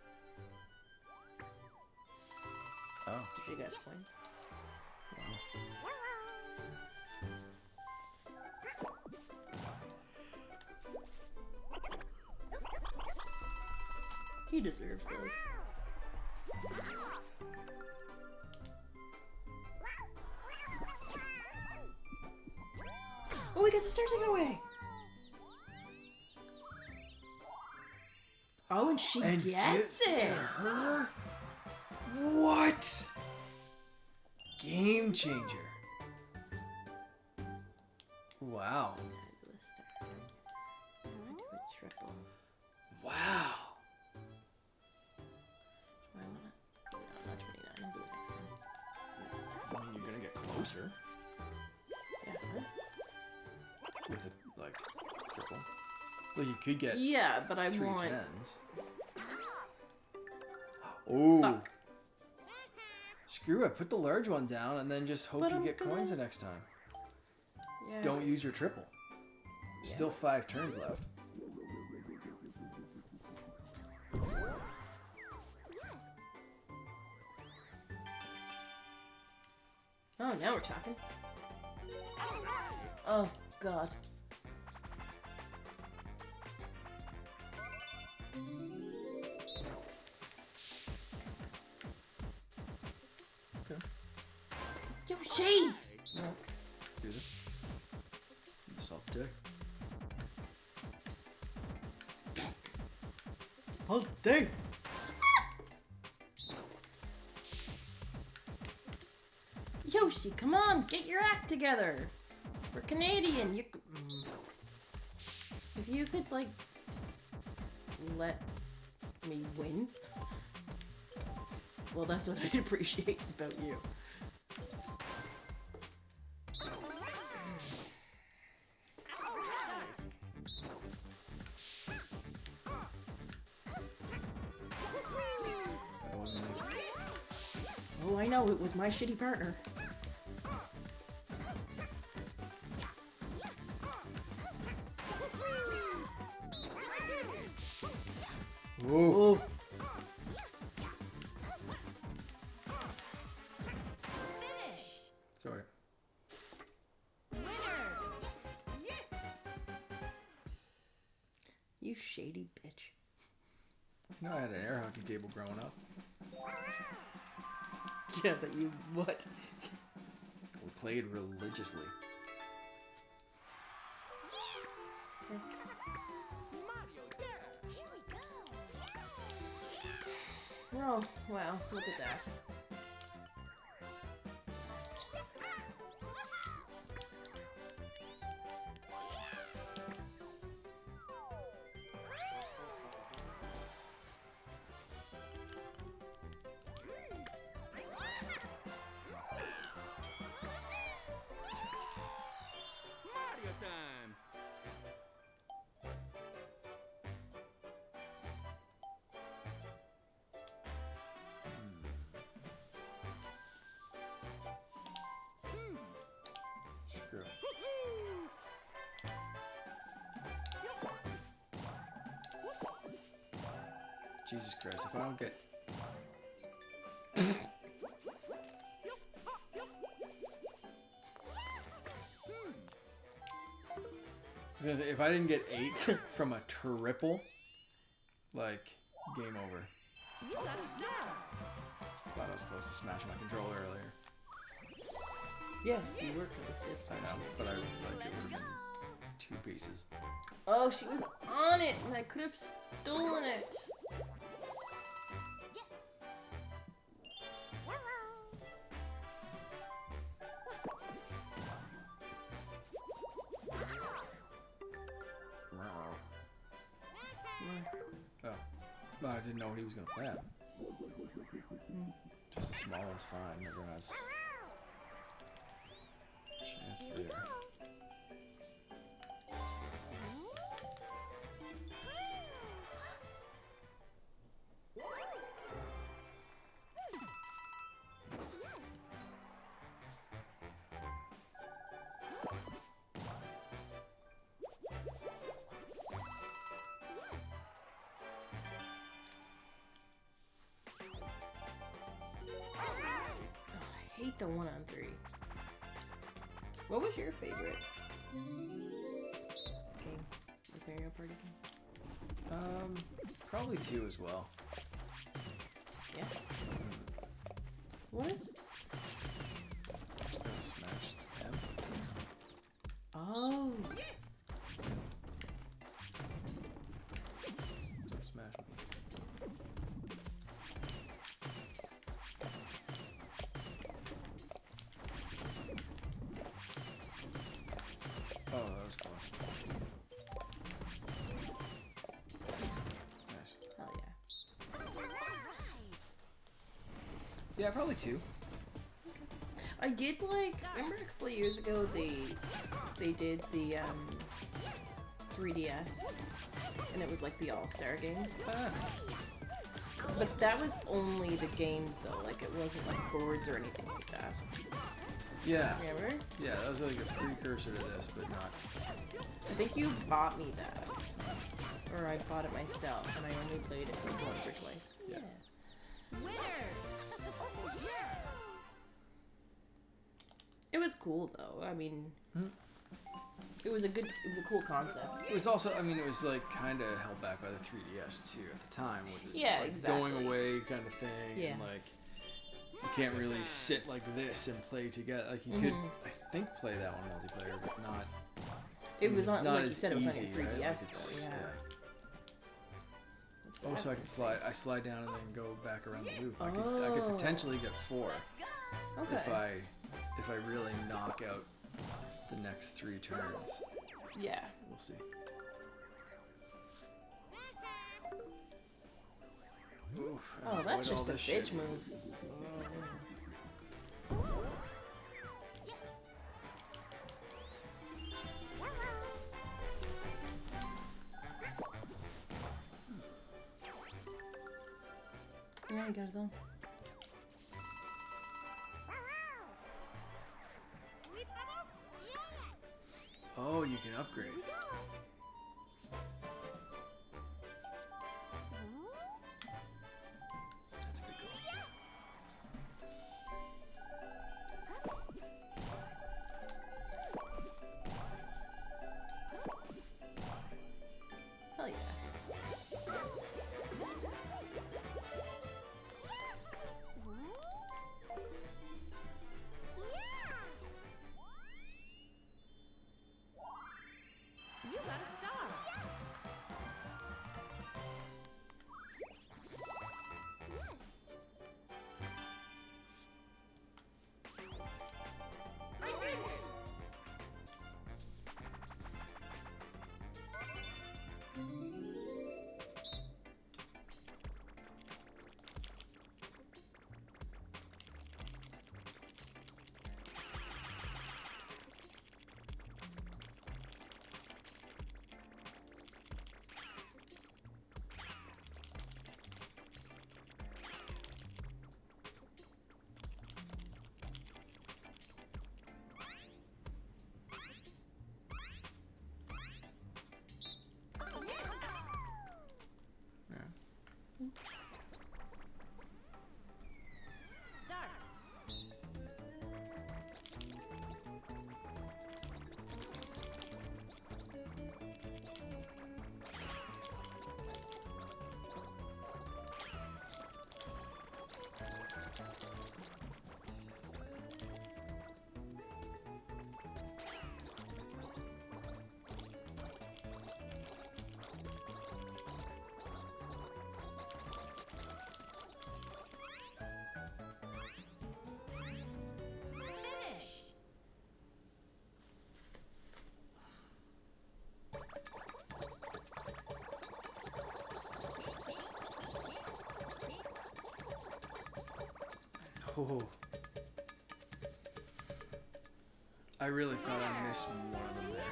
Oh. So she got explained. He deserves those. Oh, we got the star taken away. Oh, and she gets gives it. to her? What? Game changer. Wow. Add the star. Do a triple. Wow. Do I wanna? No, not 29. I'll do it next time. I mean, you're gonna get closer Yeah. Huh? with a like triple. Well, you could get Yeah, but I 3 want. tens. Ooh. Fuck. Screw it. Put the large one down and then just hope But you I'm get gonna- coins the next time. Yeah. Don't use your triple. Yeah. Still 5 turns left. Oh, now we're talking. Oh God. Okay. Yoshi! Do this. Soft dick. All day. Yoshi, come on, get your act together. We're Canadian. If you could like let me win, well, that's what I appreciate about you. That wasn't me. Oh, I know, it was my shitty partner. Whoa. Oh, Finish. Sorry. Winners. you shady bitch. You know, I had an air hockey table growing up. Yeah, that you what? We played religiously. Mario, yeah. Here we go. Oh, well, look at that. Mario time. Screw it. Jesus Christ, if I don't get... If I didn't get 8 from a triple, like, game over. You got a star. Thought I was close to smashing my controller earlier. Yes, you were close to it. I know, but I like it would Let's have go. been 2 pieces. Oh, she was on it, and I could have stolen it. Yes. Oh. Well, I didn't know what he was going to plant. Just the small one's fine. Never has chance there. I hate the 1-on-3. What was your favorite game? Like Mario Party game? Probably 2 as well. Yeah. What is? Just gonna smash them. Oh. Don't smash me. Oh, that was cool. Nice. Hell yeah. Yeah, probably 2. I did like. Remember a couple of years ago they did the 3DS, and it was like the All-Star games. But that was only the games though. Like it wasn't like boards or anything like that. Yeah. Remember? Yeah, that was like a precursor to this, but not. I think you bought me that, or I bought it myself, and I only played it once or twice. Yeah. Winners! It was cool though. I mean, it was a cool concept. It was also, I mean, it was like kind of held back by the 3DS too at the time, which is Yeah, like exactly. going away kind of thing. Yeah. And like you can't really sit like this and play together. Like you could, I think, play that one multiplayer, but not. It was it's on, not like you as said, it was on easy, your right? 3DS Like it's- though. Yeah. Oh, so I can slide. I slide down and then go back around the loop. I could Oh. potentially get 4 Okay. if I really knock out the next 3 turns. Yeah. We'll see. Oof, Oh, that's avoid all just a this bitch shit. move. Yeah, he got his own. Oh, you can upgrade. That's pretty cool. Hell yeah. You got a star! I did it! Yeah. Start! Finish! Oh. I really thought I missed one of them there.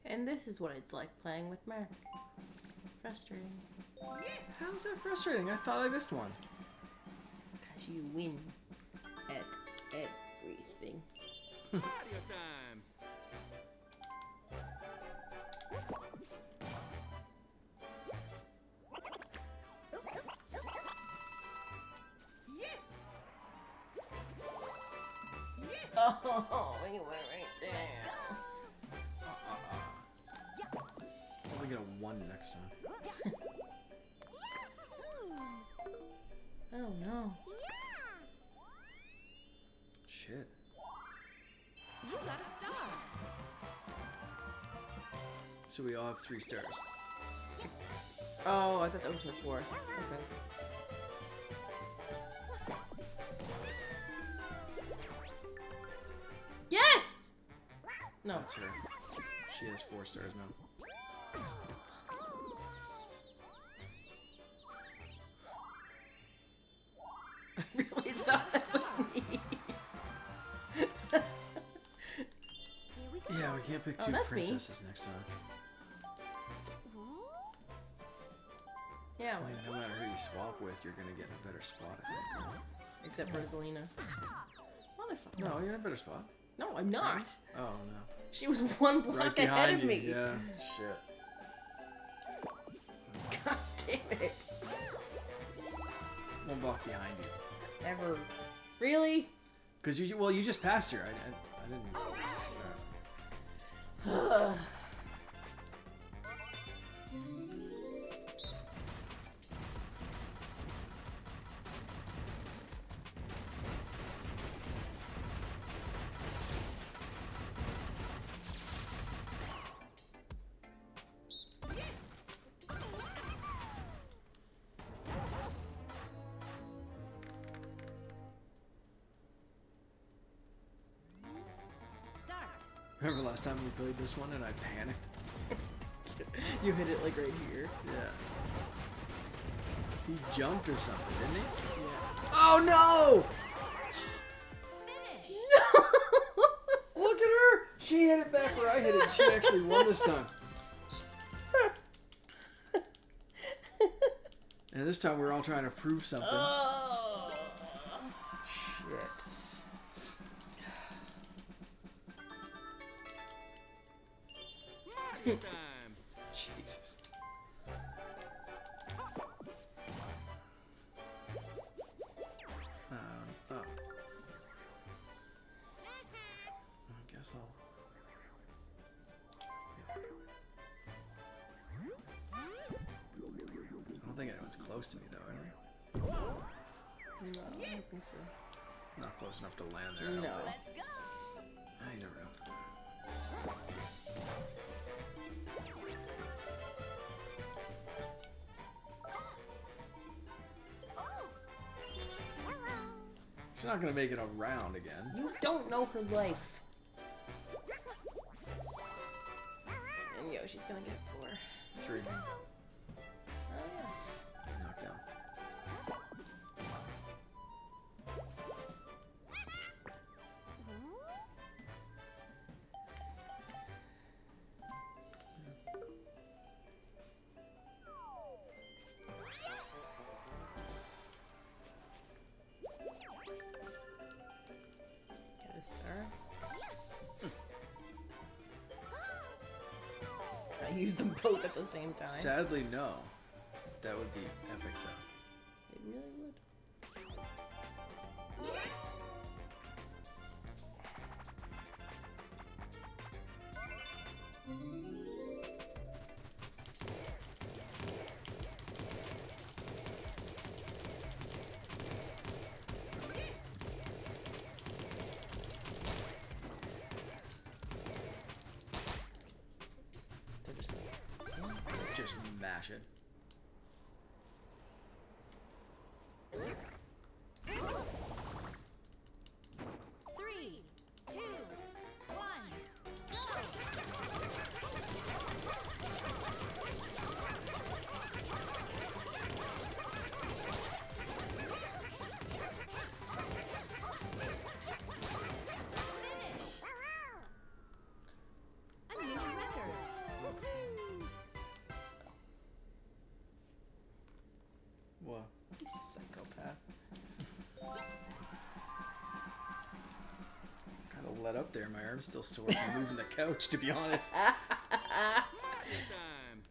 And this is what it's like playing with Mark. Frustrating. How's that frustrating? I thought I missed one. Because you win at everything. Mario time! Yes! Oh, he went right there. I'll get a 1 next time. Oh no. Shit. You got a star! So we all have 3 stars. Oh, I thought that was her 4th. Okay. Yes! No. That's her. She has 4 stars now. I really thought that was me. Here we go. Yeah, we can't pick Oh, 2 that's me. princesses next time. Yeah, I mean, no matter who you swap with, you're gonna get in a better spot, I think. except Rosalina. Motherfucker. No, you're in a better spot. No, I'm not. Oh, no. She was one block Right ahead behind of you. me. Yeah. Shit. God damn it. 1 block behind you. Ever. Really? Because you just passed her. I didn't. Start. Remember last time we played this one and I panicked? You hit it like right here. Yeah. He jumped or something, didn't he? Yeah. Oh no! Finish. Look at her! She hit it back where I hit it. She actually won this time. And this time we're all trying to prove something. Oh. Shit. Mario time. Jesus. Oh. I guess I'll. Yeah. I don't think anyone's close to me though, are they? No, I don't think so. Not close enough to land there. I don't No. think. Let's go. I never know. She's not gonna make it around again. You don't know her life. And Yoshi's gonna get 4. 3. Oh yeah. He's knocked down. Get a star. I use them both at the same time. Sadly, no. That would be epic, though. It really would. They're just Just mash it. Three, two, one, go. Finish. A new record. What? you psychopath. Kind of let up there. My arm's still sore from moving the couch, to be honest. Mario time.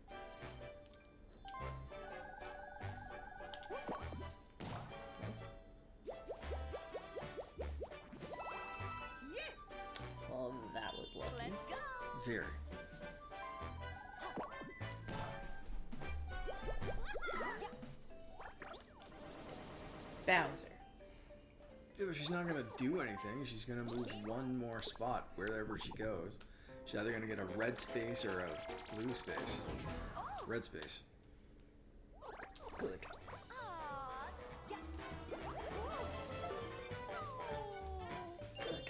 Yes. Well, that was lucky. Let's go. Very. Bowser. Yeah, but she's not gonna do anything. She's gonna move 1 more spot wherever she goes. She's either gonna get a red space or a blue space. Red space. Good. Aw, yeah. Good.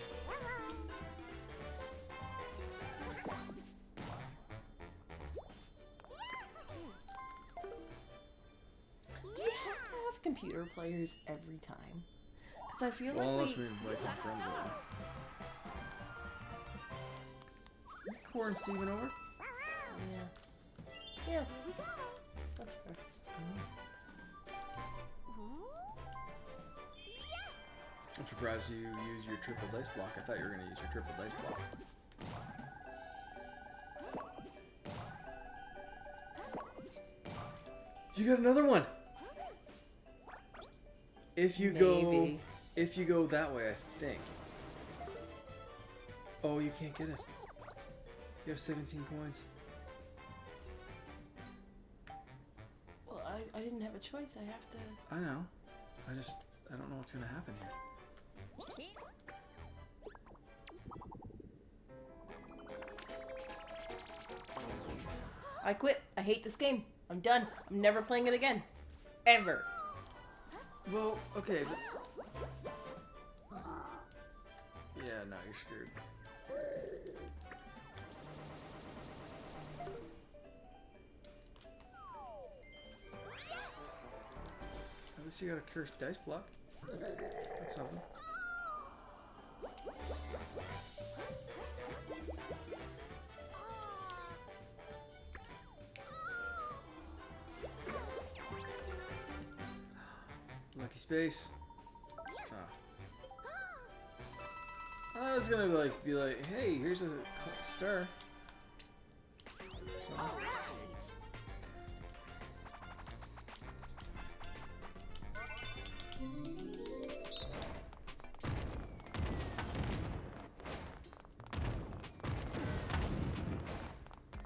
computer players every time. Because I feel Well, like unless we invite some friends over. Core and Steven over? Yeah. Yeah. That's fair. I'm surprised you use your triple dice block. I thought you were going to use your triple dice block. You got another one. If you go that way, I think. Oh, you can't get it. You have 17 coins. Well, I didn't have a choice. I have to. I know. I don't know what's gonna happen here. I quit. I hate this game. I'm done. I'm never playing it again. Ever. Well, okay, but... Yeah, no, you're screwed. At least you got a cursed dice block. That's something. Lucky space. Oh. I was gonna be like, hey, here's a star. So.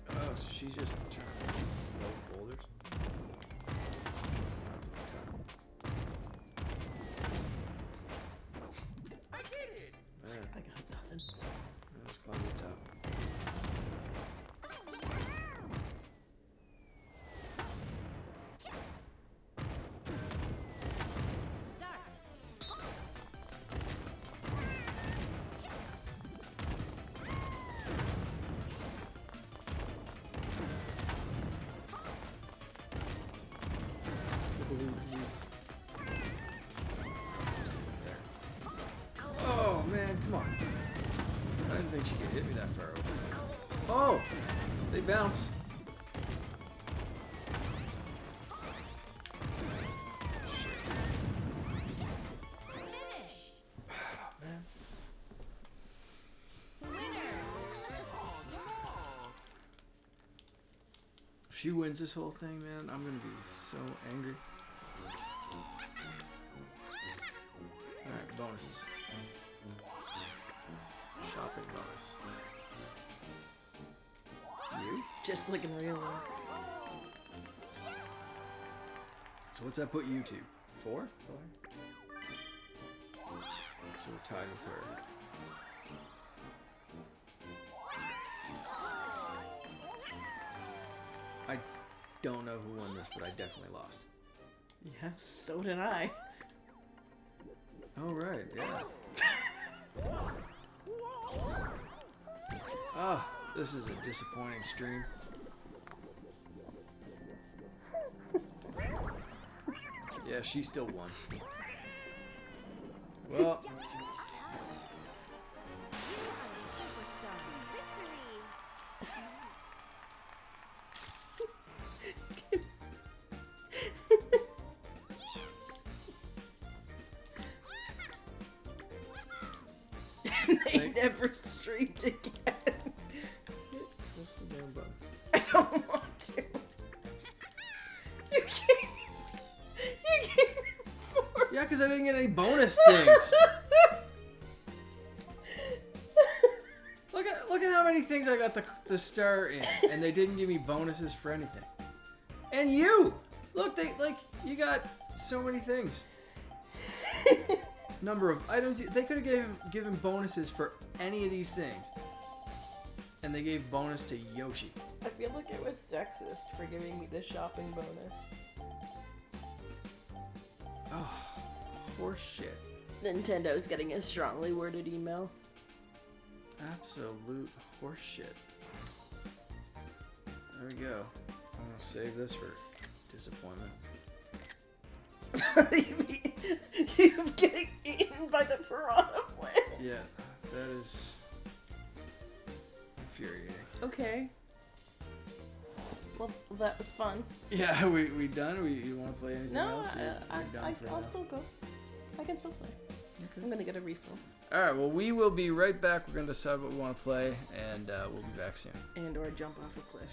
Oh, so she's just trying to slow boulders. Man, I got nothing. let's climb the top. Start. Oh man, come on. I didn't think she could hit me that far over. Oh! They bounce. Shit. Finish. Oh man. Winner. If she wins this whole thing, man, I'm gonna be so angry. Alright, bonuses. Shopping bonus. You? Just looking real. So what's that put you to? 4? So we're tied with her. I don't know who won this, but I definitely lost. Yeah, so did I. Oh, right, yeah. Ah, this is a disappointing stream. Yeah, she still won. Well, Superstar. Victory. They never streamed again. what's the damn button? I don't want to. You gave me 4. Yeah, because I didn't get any bonus things. Look at how many things I got the star in, and they didn't give me bonuses for anything. And you, look, you got so many things. Number of items they could have given bonuses for any of these things, and they gave bonus to Yoshi. I feel like it was sexist for giving me the shopping bonus. Oh, horse shit. Nintendo's getting a strongly worded email. Absolute horse shit. There we go. I'm gonna save this for disappointment. You getting eaten by the piranha plant. Yeah, that is infuriating. Okay. Well, that was fun. Yeah, we done? You want to play anything No, else? We're done for I'll now. still go. I can still play. Okay. I'm gonna get a refill. Alright, well, we will be right back. We're going to decide what we want to play, and we'll be back soon. And or jump off a cliff.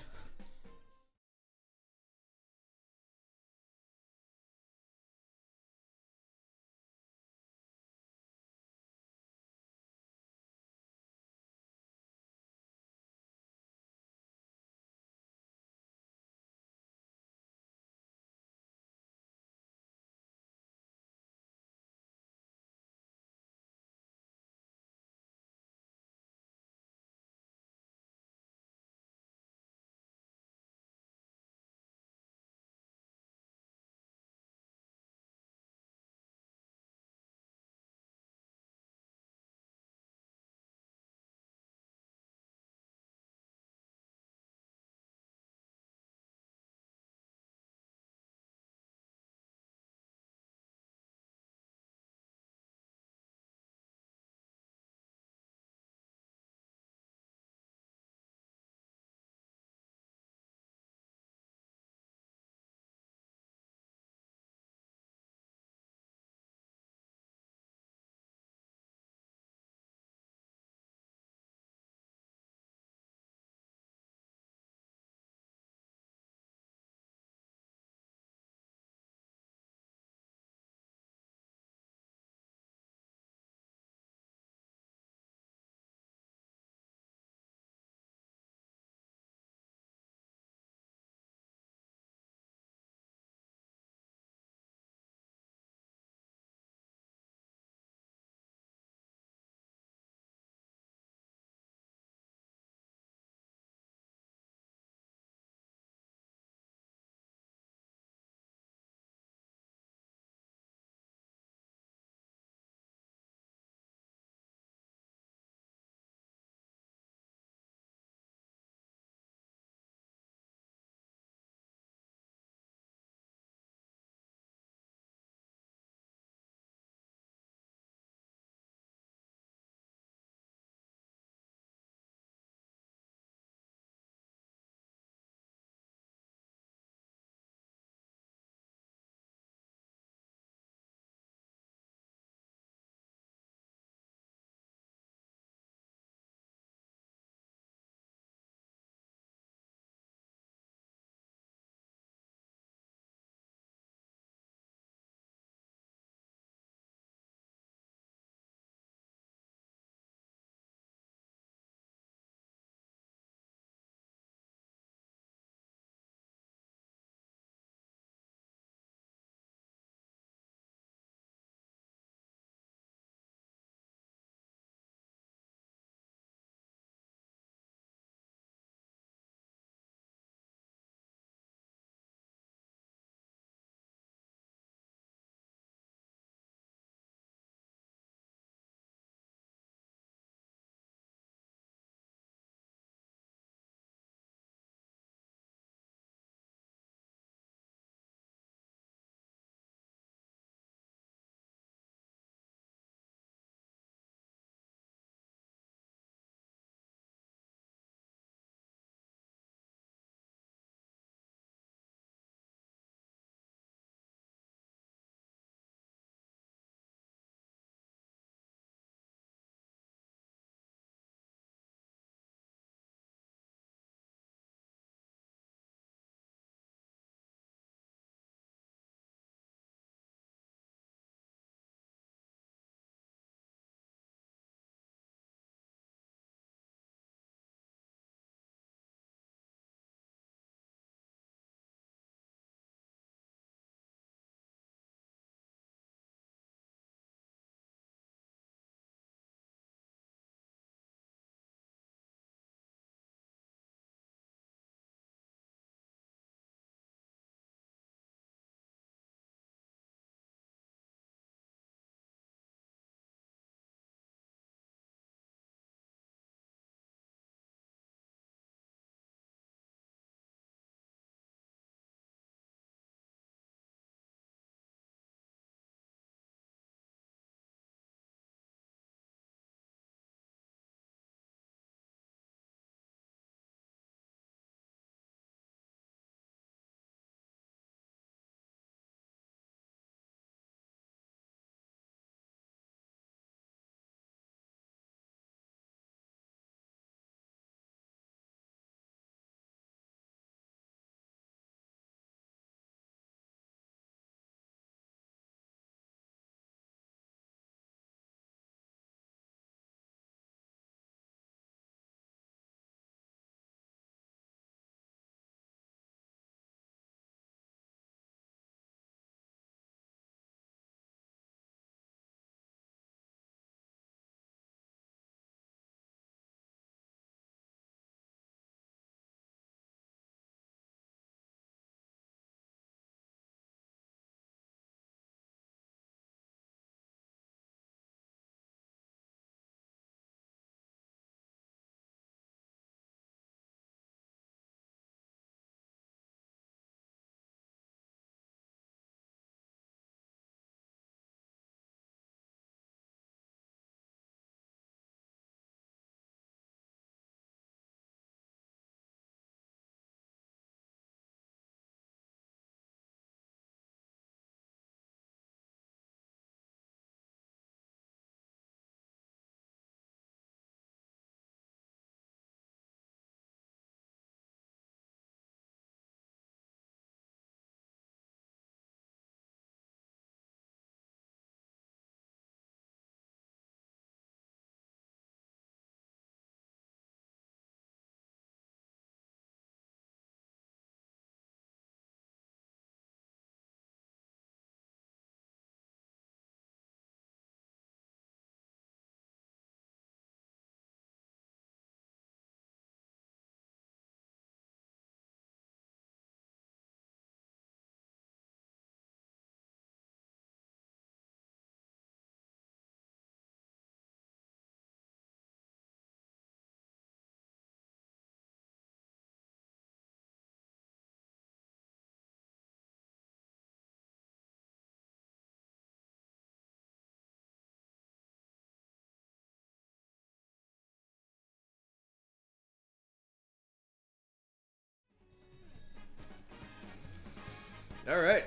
All right,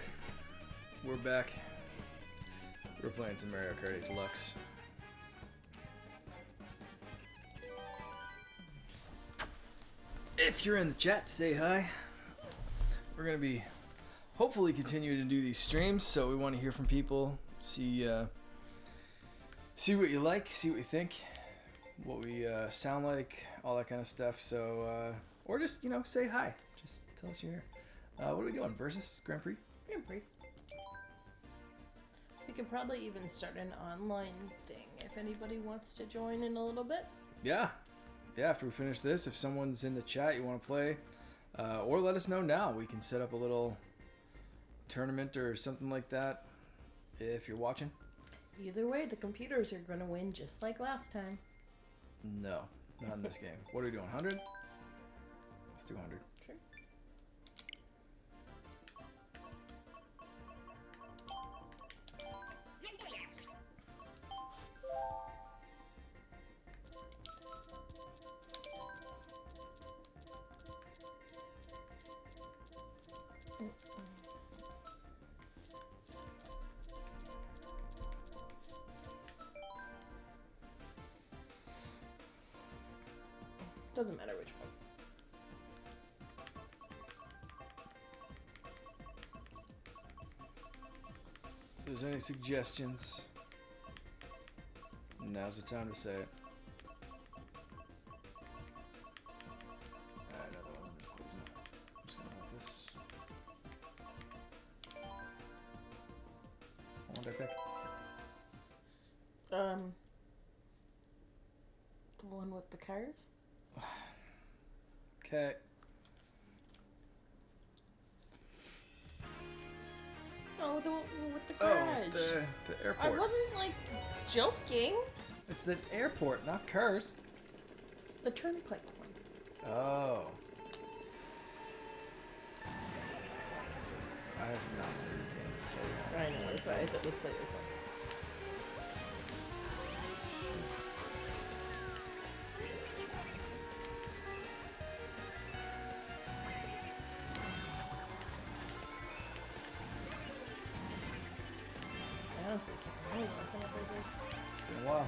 we're back. We're playing some Mario Kart 8 Deluxe. If you're in the chat, say hi. We're gonna be hopefully continuing to do these streams, so we want to hear from people, see what you like, see what you think, what we sound like, all that kind of stuff. So, or just say hi. Just tell us you're here. What are we doing? Versus Grand Prix? Grand Prix. We could probably even start an online thing if anybody wants to join in a little bit. Yeah. Yeah, after we finish this, if someone's in the chat you want to play, or let us know now. We can set up a little tournament or something like that if you're watching. Either way, the computers are going to win just like last time. No, not in this game. What are we doing, 100? Let's do 100. Sure. Doesn't matter which one. If there's any suggestions, now's the time to say it. Alright, another one. Close my eyes. I'm just gonna let this. What did I pick? The one with the cars? Okay. Oh, the one with the garage. The airport. I wasn't, joking. It's the airport, not cars. The turnpike one. Oh. I have not played this game in so long. I know, that's why I said let's play this one. I honestly can't remember last time I played this. It's been a while.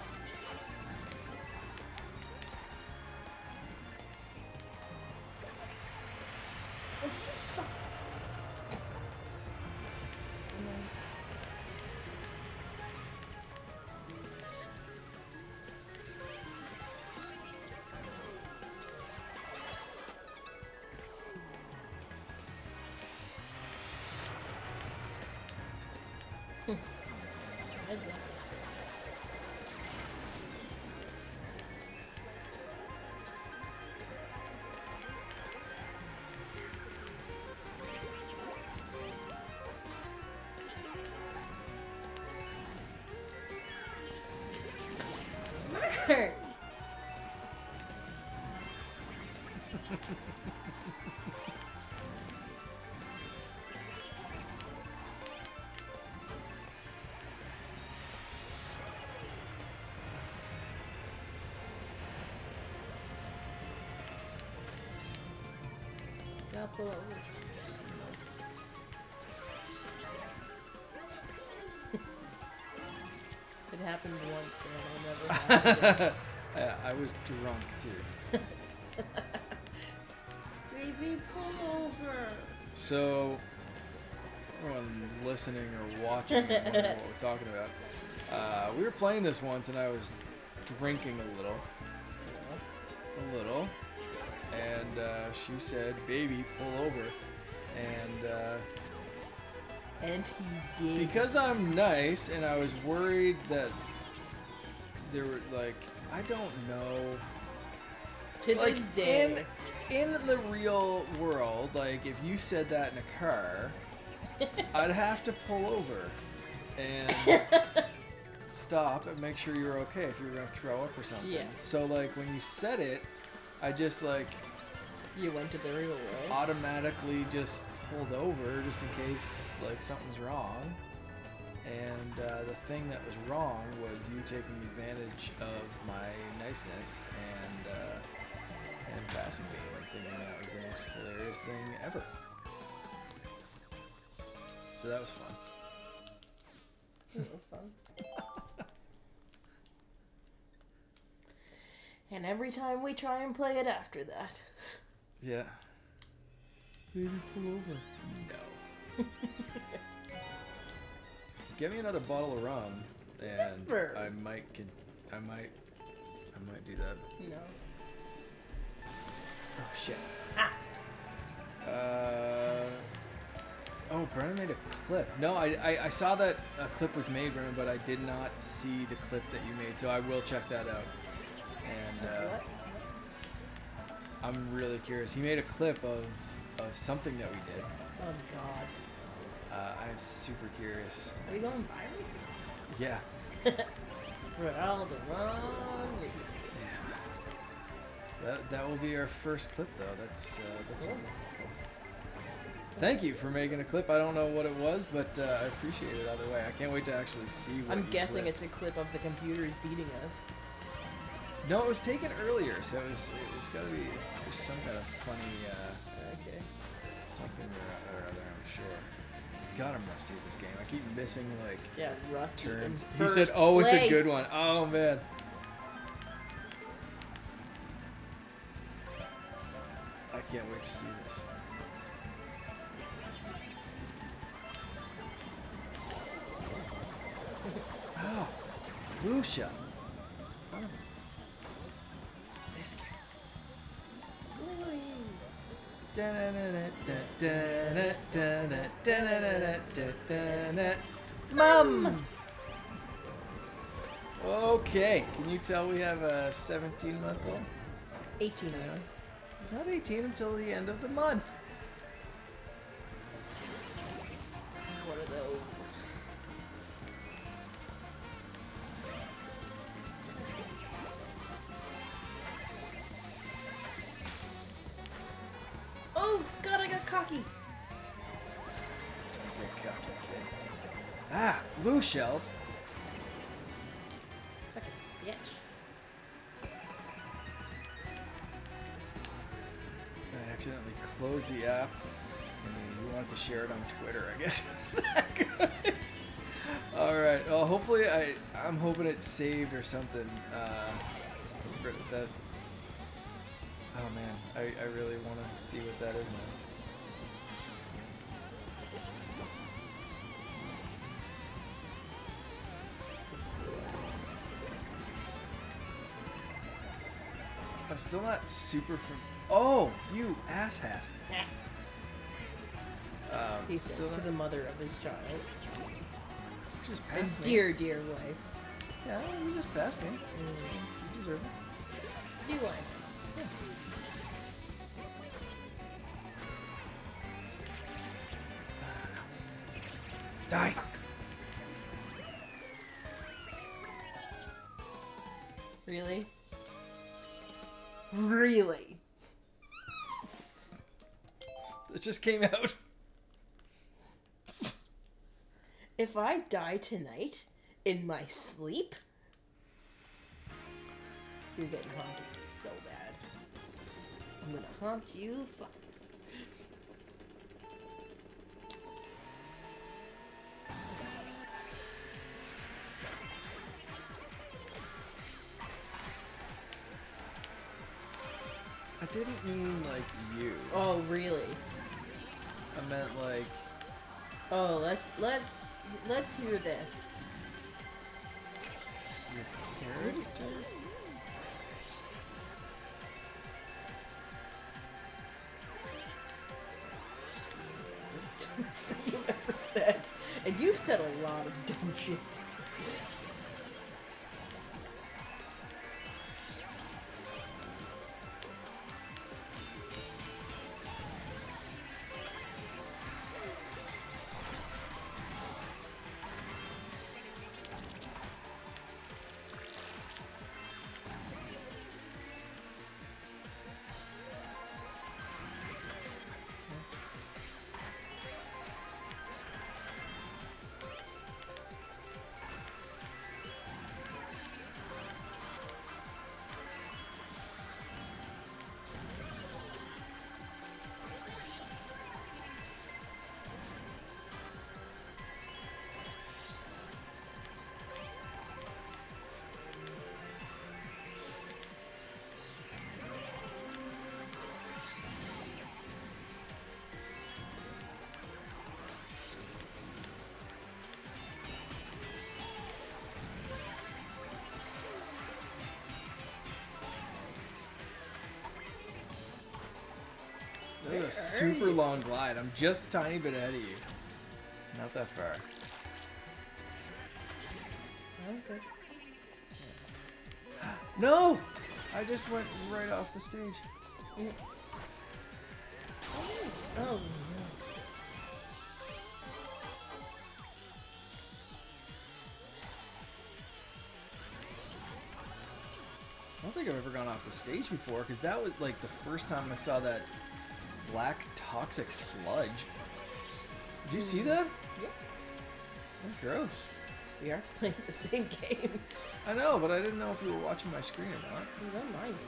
Mark! Now pull over. It happened once and it'll never happen again. I was drunk too. Baby, pull over. So, everyone listening or watching wondering what we're talking about, we were playing this once and I was drinking a little, and she said, "Baby, pull over," And he did. because I'm nice and I was worried that there were I don't know. To this day. In the real world, if you said that in a car, I'd have to pull over and stop and make sure you're okay if you were going to throw up or something. Yeah. So, when you said it, I just, You went to the real world. automatically just pulled over just in case, something's wrong. And the thing that was wrong was you taking advantage of my niceness and passing me and thinking that was the most hilarious thing ever. so that was fun. It was fun. And every time we try and play it after that. Yeah. Baby, pull over. No. Give me another bottle of rum, and Never. I might do that. No. Oh shit. Ah. Oh, Brennan made a clip. No, I saw that a clip was made, Brennan, but I did not see the clip that you made, so I will check that out. And What? I'm really curious. He made a clip of something that we did. Oh god. I'm super curious. Are we going viral? Yeah. For all the wrong reasons. That will be our first clip, though. That's something. That's cool. Thank you for making a clip. I don't know what it was, but I appreciate it either way. I can't wait to actually see what I'm you guessing clipped. it's a clip of the computers beating us. No, it was taken earlier, so it's gotta be. There's some kind of funny Okay. something or other, I'm sure. God, I'm rusty at this game. I keep missing like Yeah, Rusty. turns. In He said, first "Oh, it's a place." good one." Oh man. I can't wait to see this. Oh, blue shell. Son of a biscuit. Mom! Okay, can you tell we have a 17-month-old? 18 now. He's not 18 until the end of the month. It's one of those. Oh god, I got cocky. Don't get cocky, kid. Ah, blue shells. Second bitch. I accidentally closed the app, and then you wanted to share it on Twitter. I guess it's that good. All right. Well, hopefully, I'm hoping it's saved or something. For that. Oh man, I really want to see what that is now. I'm still not super Oh, you asshat. He still says to not- the mother of his child. Just His passed me. dear, dear wife. Yeah, you just passed me. You deserve it. Do you like? Die. Really? Really? It just came out. If I die tonight in my sleep, you're getting haunted so bad. I'm gonna haunt you. Fuck. So- I didn't mean like you. Oh, really? I meant like Oh, let's hear this. your character. Dumbest thing you've ever said, and you've said a lot of dumb shit. That was a super long glide. I'm just a tiny bit ahead of you. Not that far. Okay. No! I just went right off the stage. Oh no. I don't think I've ever gone off the stage before, because that was like the first time I saw that black toxic sludge. Did you see that? Yep. That's gross. We are playing the same game. I know, but I didn't know if you were watching my screen or not. You don't mind to.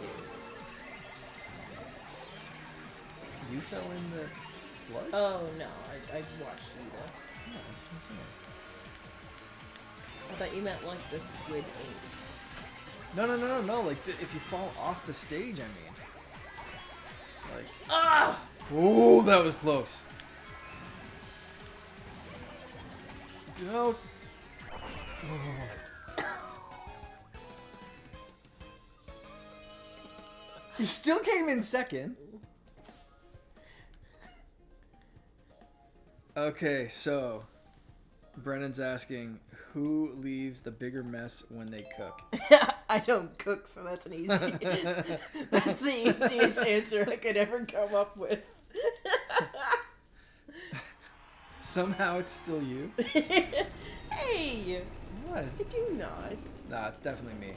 You fell in the sludge? Oh no, I watched you though. Yeah, that's what I'm saying. I thought you meant like the squid ink. No. Like, if you fall off the stage, I mean. Like. Ah! Oh, that was close. Don't. Oh. You still came in second. Okay, so Brennan's asking, who leaves the bigger mess when they cook? I don't cook, so that's an easy. That's the easiest answer I could ever come up with. Somehow it's still you. Hey, What? I do not. Nah, it's definitely me.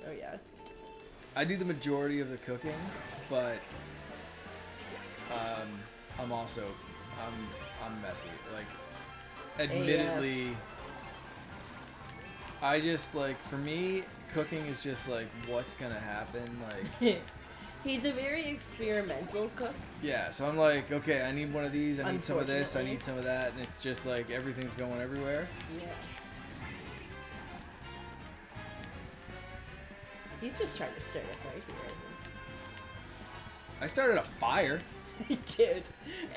Oh yeah. I do the majority of the cooking, but I'm also I'm messy. Like, admittedly, I just like, for me, cooking is just like what's gonna happen. Like, He's a very experimental cook. yeah. So I'm like, okay, I need one of these. I need some of this. I Unfortunately. need some of that, and it's just like everything's going everywhere. Yeah. He's just trying to start a fight here. I started a fire. He did,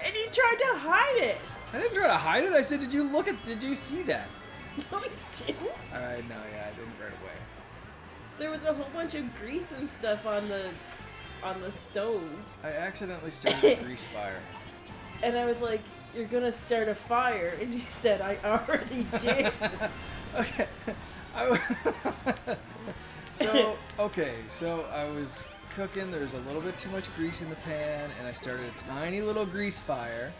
and he tried to hide it. I didn't try to hide it. I said, did you see that? No, he didn't. No, yeah, I didn't right away. There was a whole bunch of grease and stuff on the stove, I accidentally started a grease fire. and I was like, "You're gonna start a fire," and he said, "I already did." Okay. So I was cooking. There was a little bit too much grease in the pan, and I started a tiny little grease fire.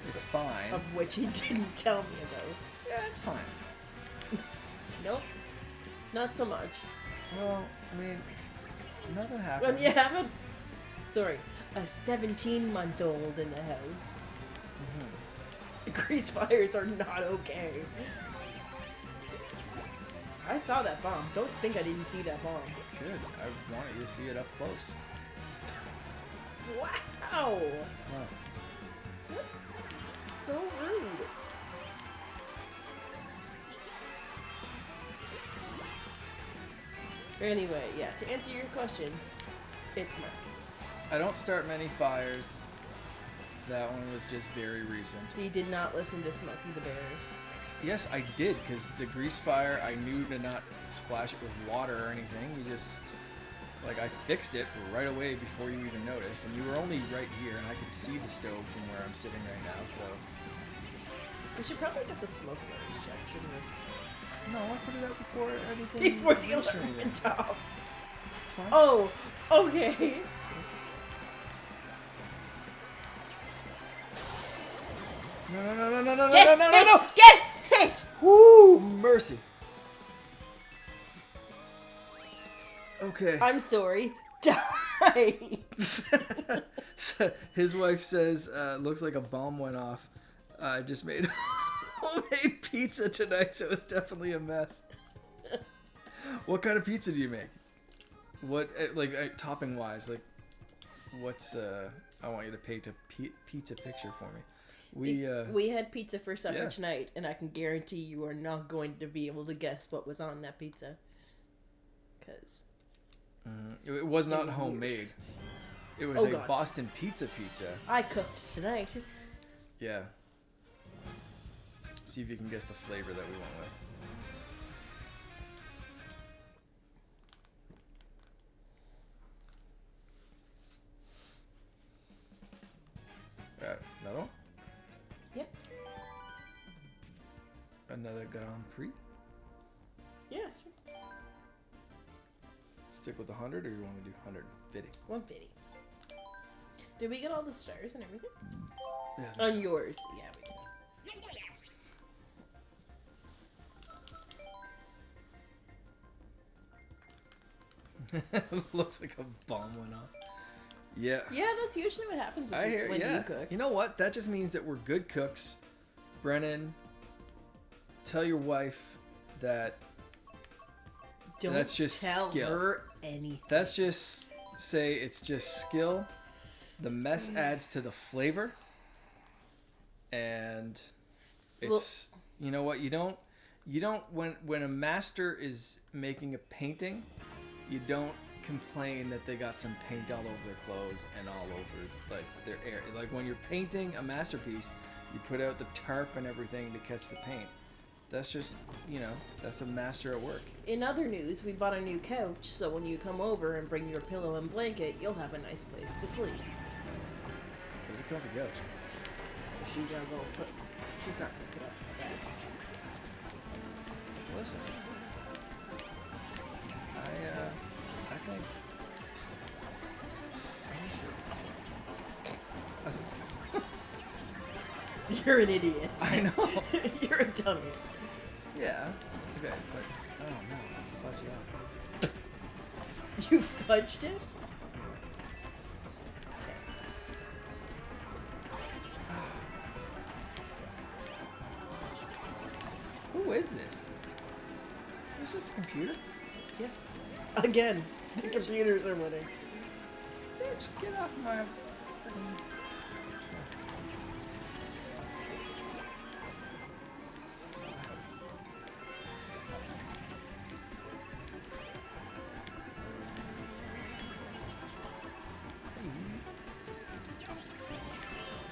It's fine. Of which he didn't tell me about. Yeah, it's fine. Nope, not so much. Well, I mean, nothing happened. When you have a 17-month-old in the house, grease fires are not okay. I saw that bomb. Don't think I didn't see that bomb. Good. I wanted you to see it up close. Wow. Wow. That's so rude. Anyway, yeah, to answer your question, it's Mark. I don't start many fires. That one was just very recent. He did not listen to Smokey the Bear. Yes, I did, because the grease fire, I knew to not splash it with water or anything. You just, like, I fixed it right away before you even noticed. And you were only right here, and I could see the stove from where I'm sitting right now, so. We should probably get the smoke alarms checked, shouldn't we? No, I put it out before anything. Before the reached alarm anything. went off. It's fine. Oh, okay. No. Get hit! Woo, mercy. Okay. I'm sorry. Die. His wife says, looks like a bomb went off. I just made homemade pizza tonight, so it's definitely a mess. What kind of pizza do you make? What, topping wise, like, what's, I want you to paint a pizza picture for me. We had pizza for supper Yeah. tonight, and I can guarantee you are not going to be able to guess what was on that pizza. Because it was not was homemade. It was Oh, a God. Boston pizza. I cooked tonight. Yeah. See if you can guess the flavor that we went with. another Grand Prix? Yeah, sure. Stick with 100, or you want to do 150? 150. Did we get all the stars and everything? Yeah, On yours, yeah, we did. looks like a bomb went off. Yeah. Yeah, that's usually what happens with I hear. when Yeah. you cook. You know what? That just means that we're good cooks. Brennan, tell your wife that Don't that's just tell skill. her anything. That's just say it's just skill. The mess adds to the flavor. And it's you know what, you don't when a master is making a painting, you don't complain that they got some paint all over their clothes and all over like their air. Like when you're painting a masterpiece, you put out the tarp and everything to catch the paint. That's just, that's a master at work. In other news, we bought a new couch, so when you come over and bring your pillow and blanket, you'll have a nice place to sleep. There's a comfy couch. She's not gonna put. She's not gonna put up with that. Listen, I think. You're an idiot. I know. You're a dummy. Yeah. Okay, but I don't know. Fudge it out. You fudged it? Who is this? Is this a computer? Yeah. Again, the computers are winning. Bitch, get off my.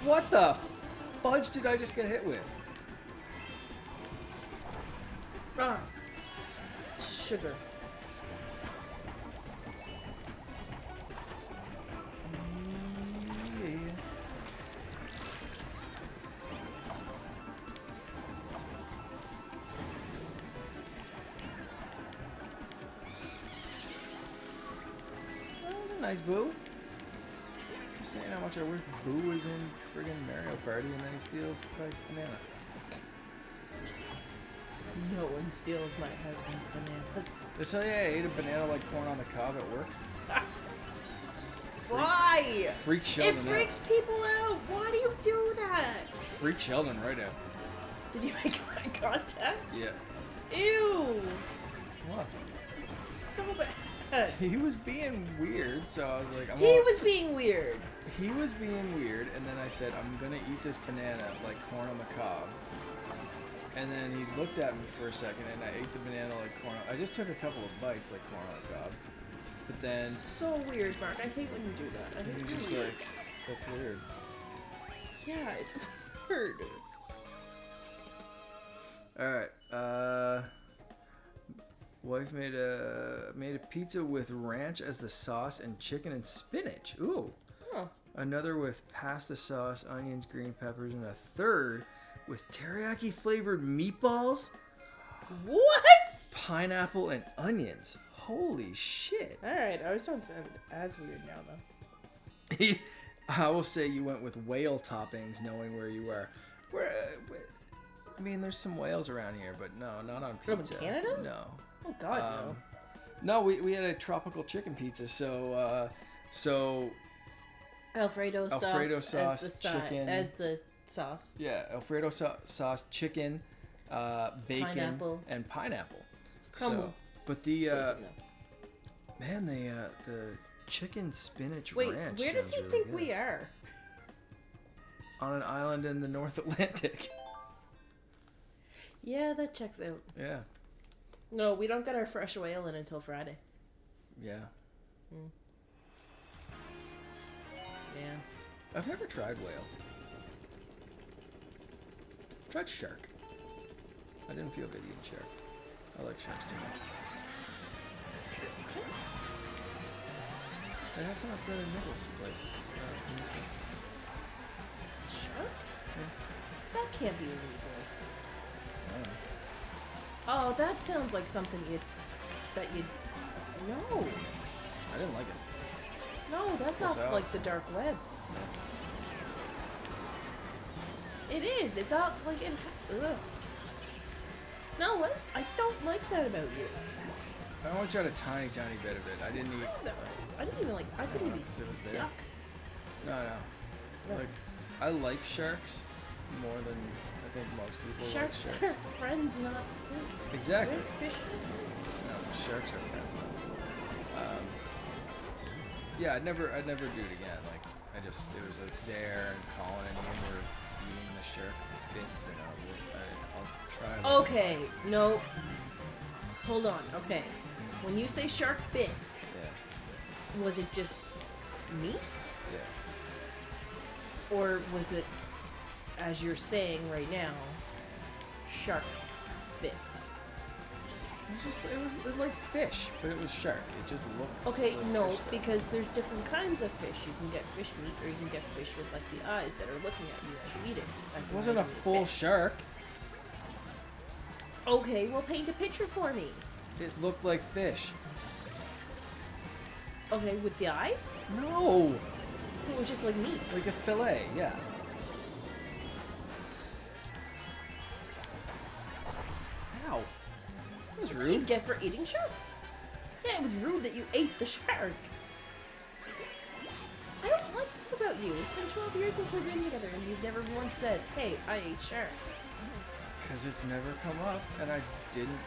What the fudge did I just get hit with? Ah. Sugar. Yeah. That was a nice boo. Just saying how much I wish Boo was in friggin' Mario Party and then he steals my banana. No one steals my husband's bananas. Did I tell you I ate a banana like corn on the cob at work? Why? Freak It Sheldon freaks people out. Why do you do that? out. Freak Sheldon right out. Did you make eye contact? Yeah. Ew. What? So bad. He was being weird, so I was like, He was being weird. He was being weird, and then I said, I'm gonna eat this banana like corn on the cob. And then he looked at me for a second, and I ate the banana like corn. I just took a couple of bites like corn on the cob. But then So weird, Mark. I hate when you do that. I he hate was just weird. like, that's weird. Yeah, it's weird. Alright, wife made a pizza with ranch as the sauce and chicken and spinach. Ooh. Oh. Another with pasta sauce, onions, green peppers, and a third with teriyaki flavored meatballs, What? pineapple, and onions. Holy shit. Alright, ours don't sound as weird now, though. I will say you went with whale toppings knowing where you were. I mean, there's some whales around here, but no, not on From pizza. Canada? No. Oh, God, No, we had a tropical chicken pizza, so Alfredo sauce, sauce, as the chicken. as the sauce. yeah, Alfredo sauce, chicken, bacon, Pineapple. and pineapple. Crumble. So, but the Bacon, though. man, the chicken spinach Wait, ranch. where does sounds he really think good. we are? On an island in the North Atlantic. Yeah, that checks out. Yeah, No, we don't get our fresh whale in until Friday. yeah. Yeah. I've never tried whale. I've tried shark. I didn't feel good eating shark. I like sharks too much. Hey, that's not the Nichols place. In this one. Shark? Yeah. That can't be illegal. I don't know. Oh, that sounds like something you'd... No. I didn't like it. No, that's What's off out? like the dark web. It is. It's out like it. Ugh. No, what? I don't like that about you. I only tried a tiny, tiny bit of it. I didn't eat. No, I didn't even like. I couldn't even. Because it was there. Yuck. No. No. Like, I like sharks more than I think most people Sharks like sharks. are friends, not food. Exactly. Fish. No, sharks are friends, not food. Yeah, I'd never do it again. Like, it was like there, and Colin and Ian were eating the shark bits, and I was like, I'll try it. Okay, no. Hold on. Okay, when you say shark bits, Yeah, was it just meat, yeah. or was it, as you're saying right now, shark bits? It was like fish, but it was shark. It just looked. Okay, like no, fish, though. because there's different kinds of fish. You can get fish meat, or you can get fish with like the eyes that are looking at you as you eat it. That's It wasn't a when you full fish. shark. Okay, well paint a picture for me. It looked like fish. Okay, with the eyes? No, So it was just like meat. it's like a fillet. Yeah. Ow. That was What do you rude. get for eating shark? Yeah, it was rude that you ate the shark. I don't like this about you. It's been 12 years since we've been together, and you've never once said, "Hey, I ate shark." Because it's never come up, and I didn't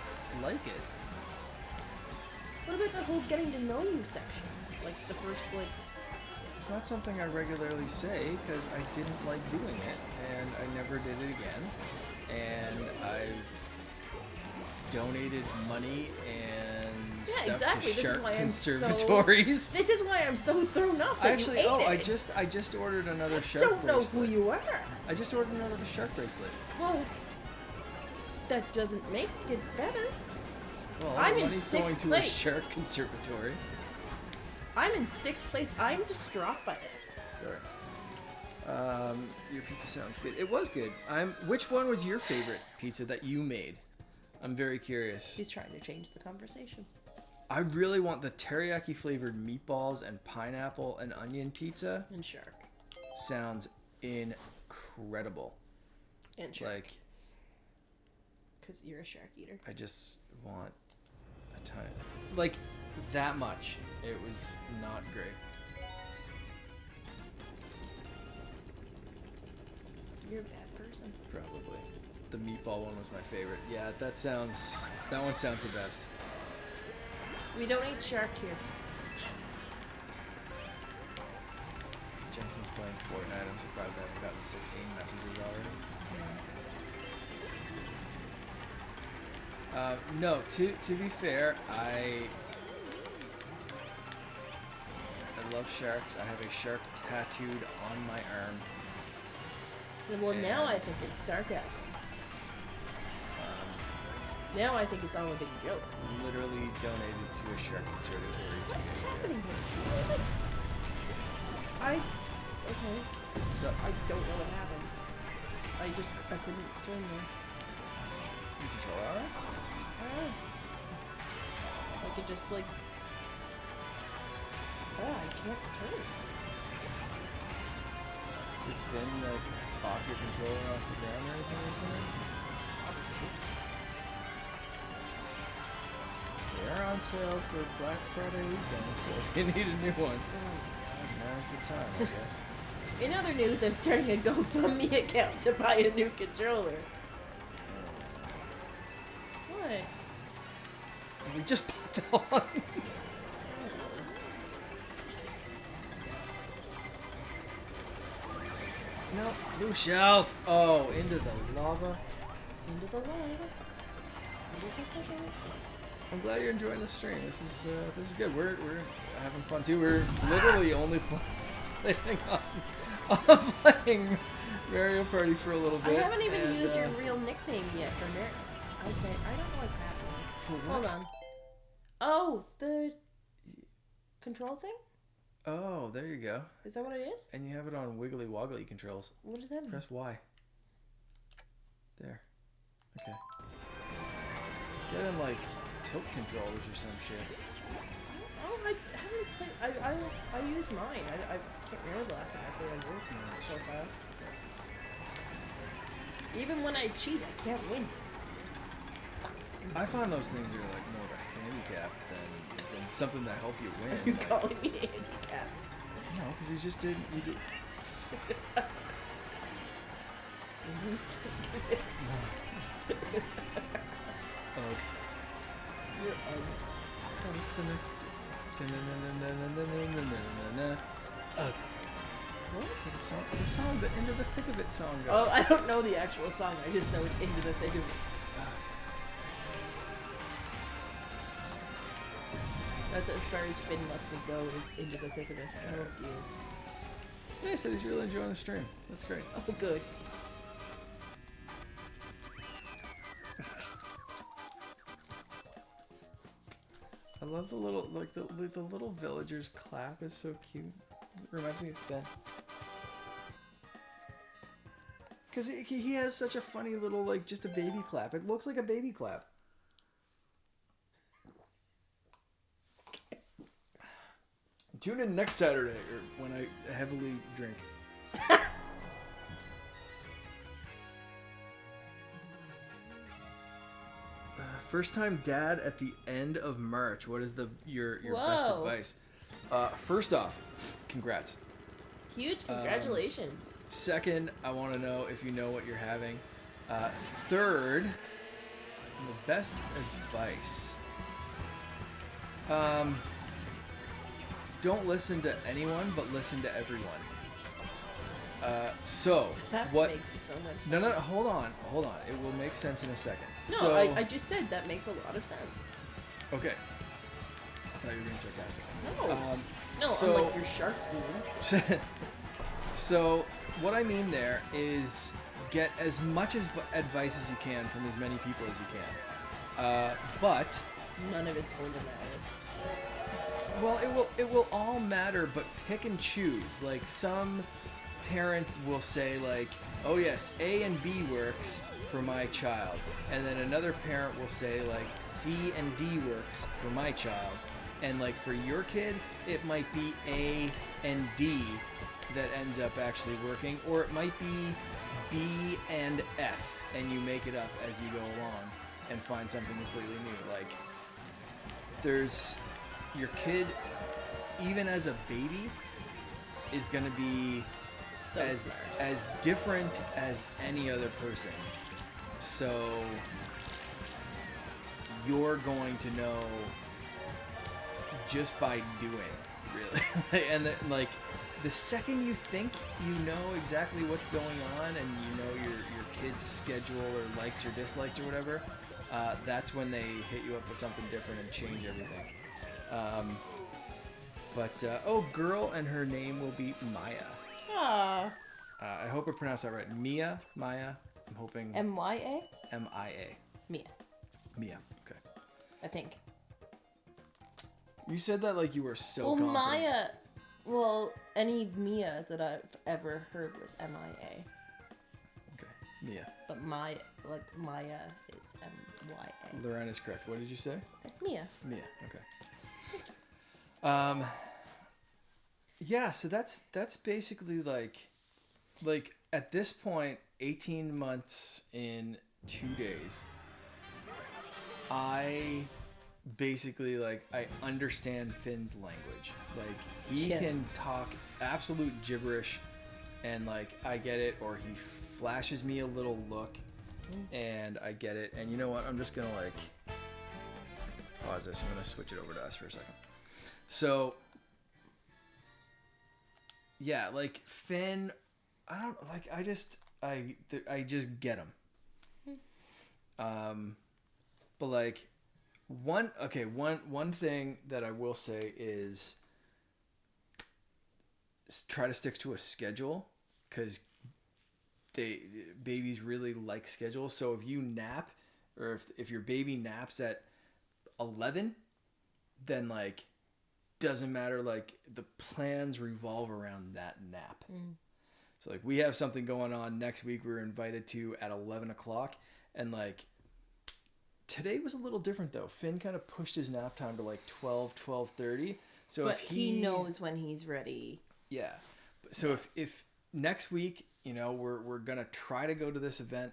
like it. What about the whole getting to know you section? Like the first, like, It's not something I regularly say because I didn't like doing it, and I never did it again. And I've donated money and Yeah, stuff exactly. to This is shark why I'm so- conservatories. this is why I'm so thrown off that Actually, you ate it. I just ordered another I shark don't know bracelet. who you are. I just ordered another shark bracelet. Well, that doesn't make it better. Well, I'm the in money's sixth going to place. a shark conservatory. I'm in 6th place. I'm distraught by this. Sorry. Your pizza sounds good. It was good. Which one was your favorite pizza that you made? I'm very curious. He's trying to change the conversation. I really want the teriyaki flavored meatballs and pineapple and onion pizza. And shark. Sounds incredible. And shark. Like, Because you're a shark eater. I just want a ton. Like, that much. It was not great. You're a bad person. Probably. The meatball one was my favorite. Yeah, that one sounds the best. We don't eat shark here. Jensen's playing Fortnite. I'm surprised I haven't gotten 16 messages already. No, to be fair, I love sharks. I have a shark tattooed on my arm. Well, now I think it's sarcasm. Now I think it's all a big joke. Literally donated to a shark conservatory 2 What's years happening ago. here? Okay. So, I don't know what happened. I couldn't join there. you control R? Ah. I could just like. I can't turn. You thin, like, off your controller off the ground or anything or something? They are on sale for Black Friday weekend, so if you need a new one, now's the time, I guess. In other news, I'm starting a GoFundMe account to buy a new controller. What? We just bought that one. No, blue shells. Oh, into the lava. Into the lava. I'm glad you're enjoying the stream. This is good. We're having fun too. We're literally only playing Mario Party for a little I bit. haven't even and, used your real nickname yet for Mario. Okay, I don't know what's happening. For what? Hold on. Oh, the control thing? Oh, there you go. Is that what it is? And you have it on wiggly woggly controls. What does that mean? Press Y. There. Okay. Get in like tilt controllers or some shit. Oh, I haven't played. I use mine. I can't remember the last time I played on your profile. Even when I cheat, I can't win. I find those things are like more of a handicap than something that help you win. You Like, calling me handicap? no, because you just did. You did. Okay. You're ugly. What's the next? Okay. What? The song, the Into the Thick of It song goes. Oh, I don't know the actual song. I just know it's Into the Thick of It. That's as far as Finn lets me go, is Into the Thick of It. Oh, dear. Yeah, he said he's really enjoying the stream. That's great. Oh, good. I love the little, like the little villagers clap is so cute. It reminds me of Finn. Cause he has such a funny little, like, just a baby clap. It looks like a baby clap. Tune in next Saturday, or when I heavily drink. First time dad at the end of March. What is your best Whoa. advice? First off, congrats. Huge congratulations. Second, I want to know if you know what you're having. Third, the best advice. Don't listen to anyone, but listen to everyone. That what? makes so much sense. No, hold on. It will make sense in a second. No, So, I just said that makes a lot of sense. okay. I thought you were being sarcastic. No. No, so- unlike your shark boom. So, what I mean there is get as much advice as you can from as many people as you can. But None of it's going to matter. well, it will all matter, but pick and choose. Like, some parents will say, like, oh yes, A and B works for my child, and then another parent will say, like, C and D works for my child, and like for your kid, it might be A and D that ends up actually working, or it might be B and F, and you make it up as you go along and find something completely new. Like, there's your kid, even as a baby, is gonna be So smart. as different as any other person. So you're going to know just by doing, really. And like, the second you think you know exactly what's going on, and you know your kid's schedule or likes or dislikes or whatever, that's when they hit you up with something different and change everything. Girl, and her name will be Maya. Ah. I hope I pronounced that right. Maya. I'm hoping. M-Y-A? M-I-A. Mia, Mia. Okay. I think. You said that like you were so Well, confident. Maya... Well, any Mia that I've ever heard was M-I-A. Okay. Mia. But Maya is M-Y-A. Lorraine is correct. What did you say? Mia. Mia. Okay. Yeah. So that's basically like at this point, 18 months in 2 days, I basically, like, I understand Finn's language. Like, he can talk absolute gibberish, and like, I get it, or he flashes me a little look and I get it. And you know what, I'm just gonna like pause this. I'm gonna switch it over to us for a second. So yeah, like Finn, I don't like, I just get him. But like, one thing that I will say is try to stick to a schedule, because babies really like schedules. So if you nap, or if your baby naps at 11, then like, doesn't matter, like the plans revolve around that nap. So like, we have something going on next week we're invited to at 11 o'clock, and like, today was a little different though. Finn kind of pushed his nap time to like 12:30. So but if he knows when he's ready. Yeah. So if next week, you know, we're gonna try to go to this event.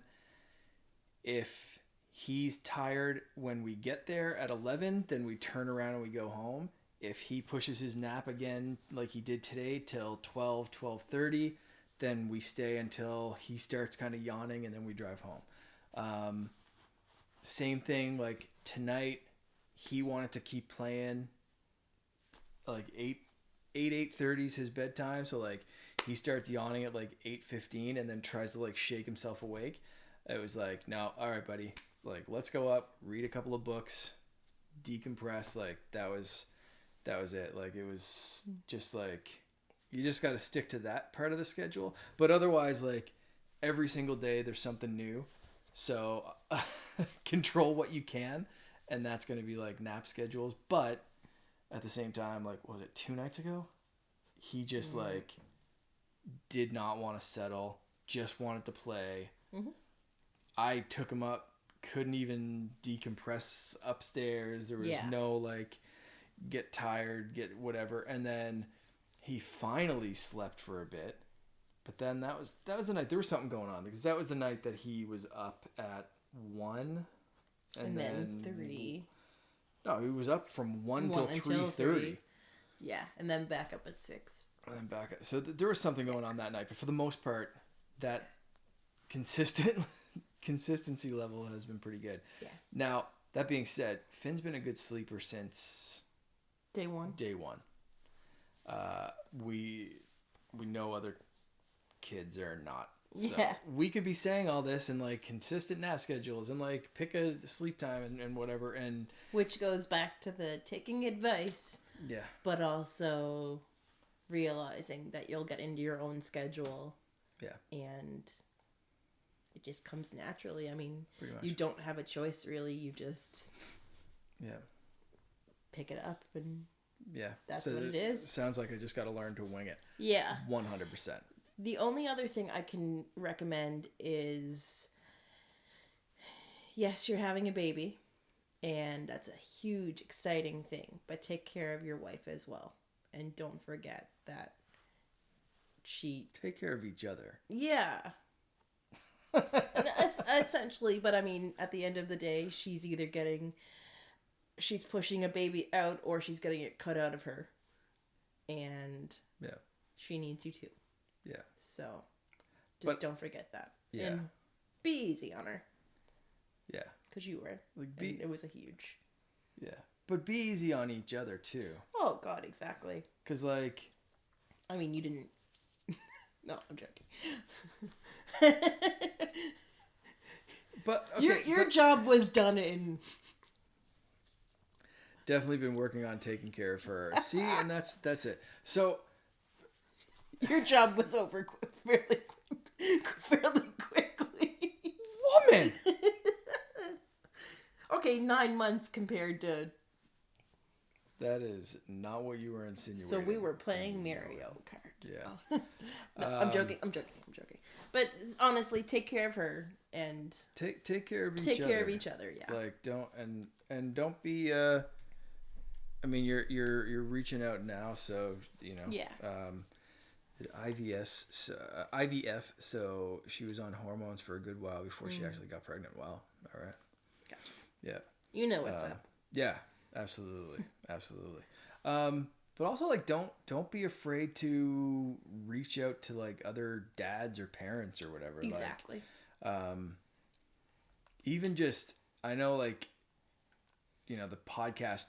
If he's tired when we get there at 11, then we turn around and we go home. If he pushes his nap again like he did today till 12:30, then we stay until he starts kind of yawning and then we drive home. Same thing, like tonight, he wanted to keep playing. Like 8:30 is his bedtime, so like he starts yawning at like 8:15 and then tries to like shake himself awake. It was like, no, all right, buddy, like let's go up, read a couple of books, decompress. Like that was it. Like it was just like you just got to stick to that part of the schedule, but otherwise, like every single day there's something new, so control what you can, and that's going to be like nap schedules. But at the same time, like, what was it 2 nights ago, he just like did not want to settle, just wanted to play. I took him up, couldn't even decompress upstairs. There was no like get tired, get whatever. And then he finally slept for a bit. But then that was the night there was something going on, because that was the night that he was up at 1 and then 3. No, he was up from 1 till 3:30. Yeah, and then back up at 6. And then back up. So there was something going on that night, but for the most part, that consistency level has been pretty good. Yeah. Now, that being said, Finn's been a good sleeper since Day one. We know other kids are not. So Yeah. we could be saying all this and like consistent nap schedules and like pick a sleep time and whatever, and which goes back to the taking advice. Yeah. But also realizing that you'll get into your own schedule. Yeah. And it just comes naturally. I mean, Pretty much. you don't have a choice really. You just pick it up and that's what it is. Sounds like I just got to learn to wing it. Yeah. 100%. The only other thing I can recommend is, yes, you're having a baby, and that's a huge, exciting thing, but take care of your wife as well. And don't forget that she... Take care of each other. Yeah. And essentially, but I mean, at the end of the day, she's pushing a baby out or she's getting it cut out of her. And she needs you too. Yeah. So, just don't forget that. Yeah. And be easy on her. Yeah. Because you were. Like and it was a huge. Yeah. But be easy on each other too. Oh, God, exactly. Because, like... I mean, you didn't... No, I'm joking. But okay, your job was done in... Definitely been working on taking care of her. See, and that's it. So... Your job was over fairly quickly. Woman! Okay, 9 months compared to... That is not what you were insinuating. So we were playing Mario Kart. Yeah. No, I'm joking. But honestly, take care of her and... Take care of each other. Take care of each other, yeah. Like, don't be... I mean, you're reaching out now, so, you know... Yeah. IVF, so she was on hormones for a good while before she actually got pregnant. Wow. All right. Gotcha. Yeah. You know what's up. Yeah, absolutely. But also, like, don't be afraid to reach out to, like, other dads or parents or whatever. Exactly. Like, even just, I know, like, you know, the podcast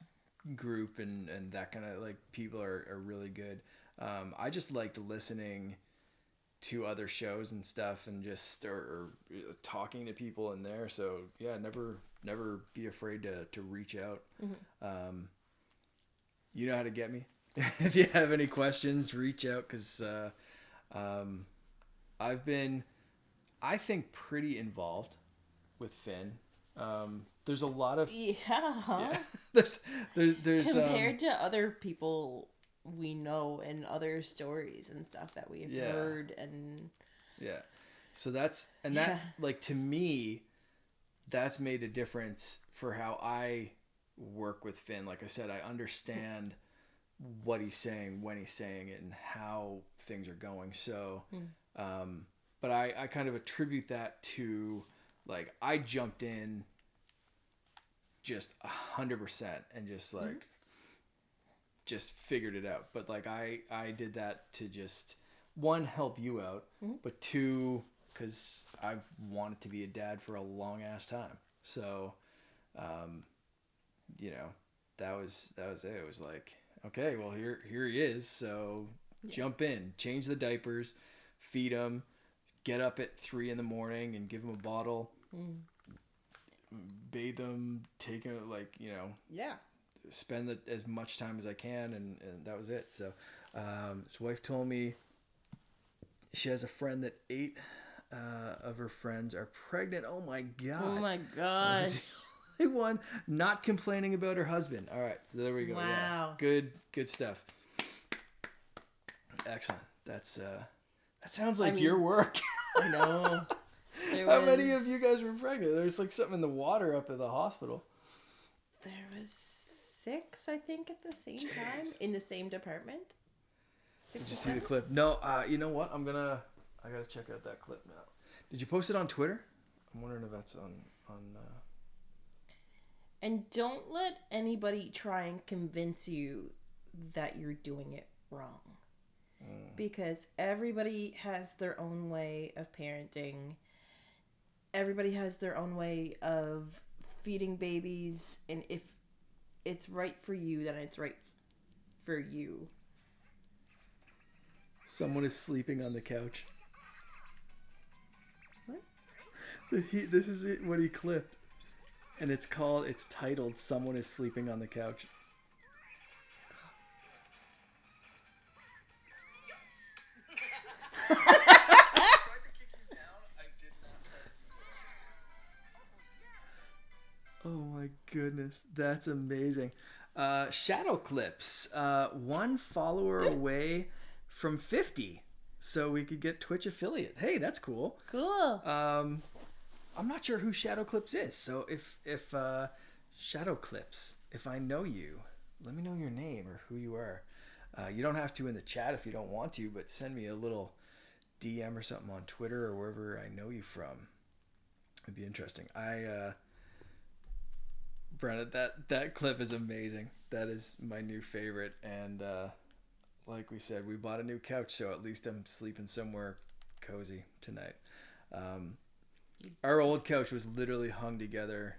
group and that kind of, like, people are really good. I just liked listening to other shows and stuff and just or talking to people in there. So yeah, never be afraid to reach out. Mm-hmm. You know how to get me. If you have any questions, reach out, because I've been, I think, pretty involved with Finn. There's a lot of there's compared to other people we know and other stories and stuff that we've heard and so that's that, like, to me, that's made a difference for how I work with Finn. Like I said, I understand what he's saying, when he's saying it, and how things are going. So, but I kind of attribute that to, like, I jumped in just 100% and just like just figured it out. But like I did that to just, one, help you out, but two, because I've wanted to be a dad for a long ass time. So, you know, that was it. It was like, okay, well, here he is. So jump in, change the diapers, feed him, get up at 3 a.m. and give him a bottle, bathe him, take him, like, you know, spend as much time as I can, and that was it. So his wife told me she has a friend that 8 of her friends are pregnant. Oh my god. Oh my gosh. The only one not complaining about her husband. All right, so there we go. Wow. Yeah. Good stuff. Excellent. That's that sounds like your work. I know. How many of you guys were pregnant? There's like something in the water up at the hospital. There was 6, I think, at the same time in the same department. 6 Did you see the clip? No. You know what? I gotta check out that clip now. Did you post it on Twitter? I'm wondering if that's on. And don't let anybody try and convince you that you're doing it wrong. Because everybody has their own way of parenting. Everybody has their own way of feeding babies. And if it's right for you, then it's right for you. Someone is sleeping on the couch. What? This is it, what he clipped. And it's titled "Someone is Sleeping on the Couch." Oh my goodness, that's amazing. Shadow clips. 1 follower away from 50, so we could get Twitch affiliate. Hey, that's cool. Cool. I'm not sure who Shadow Clips is, so if Shadow Clips, if I know you, let me know your name or who you are. You don't have to in the chat if you don't want to, but send me a little DM or something on Twitter or wherever I know you from. It'd be interesting. Brennan, that clip is amazing. That is my new favorite, and like we said, we bought a new couch, so at least I'm sleeping somewhere cozy tonight. Our old couch was literally hung together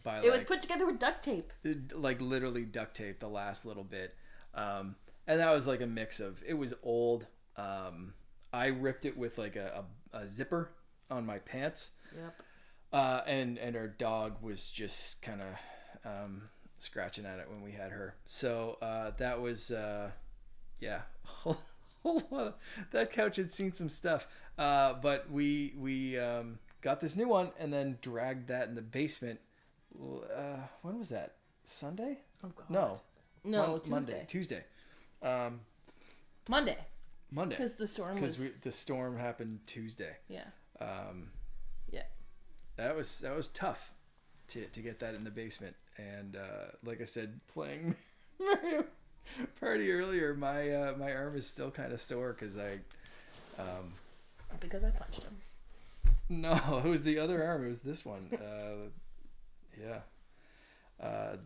by It was put together with duct tape. like literally duct tape the last little bit. And that was like a mix of, it was old. I ripped it with like a zipper on my pants. Yep. And our dog was just kind of scratching at it when we had her. So that was, yeah, whole lot of, that couch had seen some stuff. But we got this new one and then dragged that in the basement. When was that? Sunday? Oh God. No, Tuesday. Tuesday. Monday. Because the storm was. the storm happened Tuesday. Yeah. Yeah. That was tough to get that in the basement. And like I said, playing Mario Party earlier, my arm is still kind of sore because because I punched him. No, it was the other arm. It was this one. Yeah.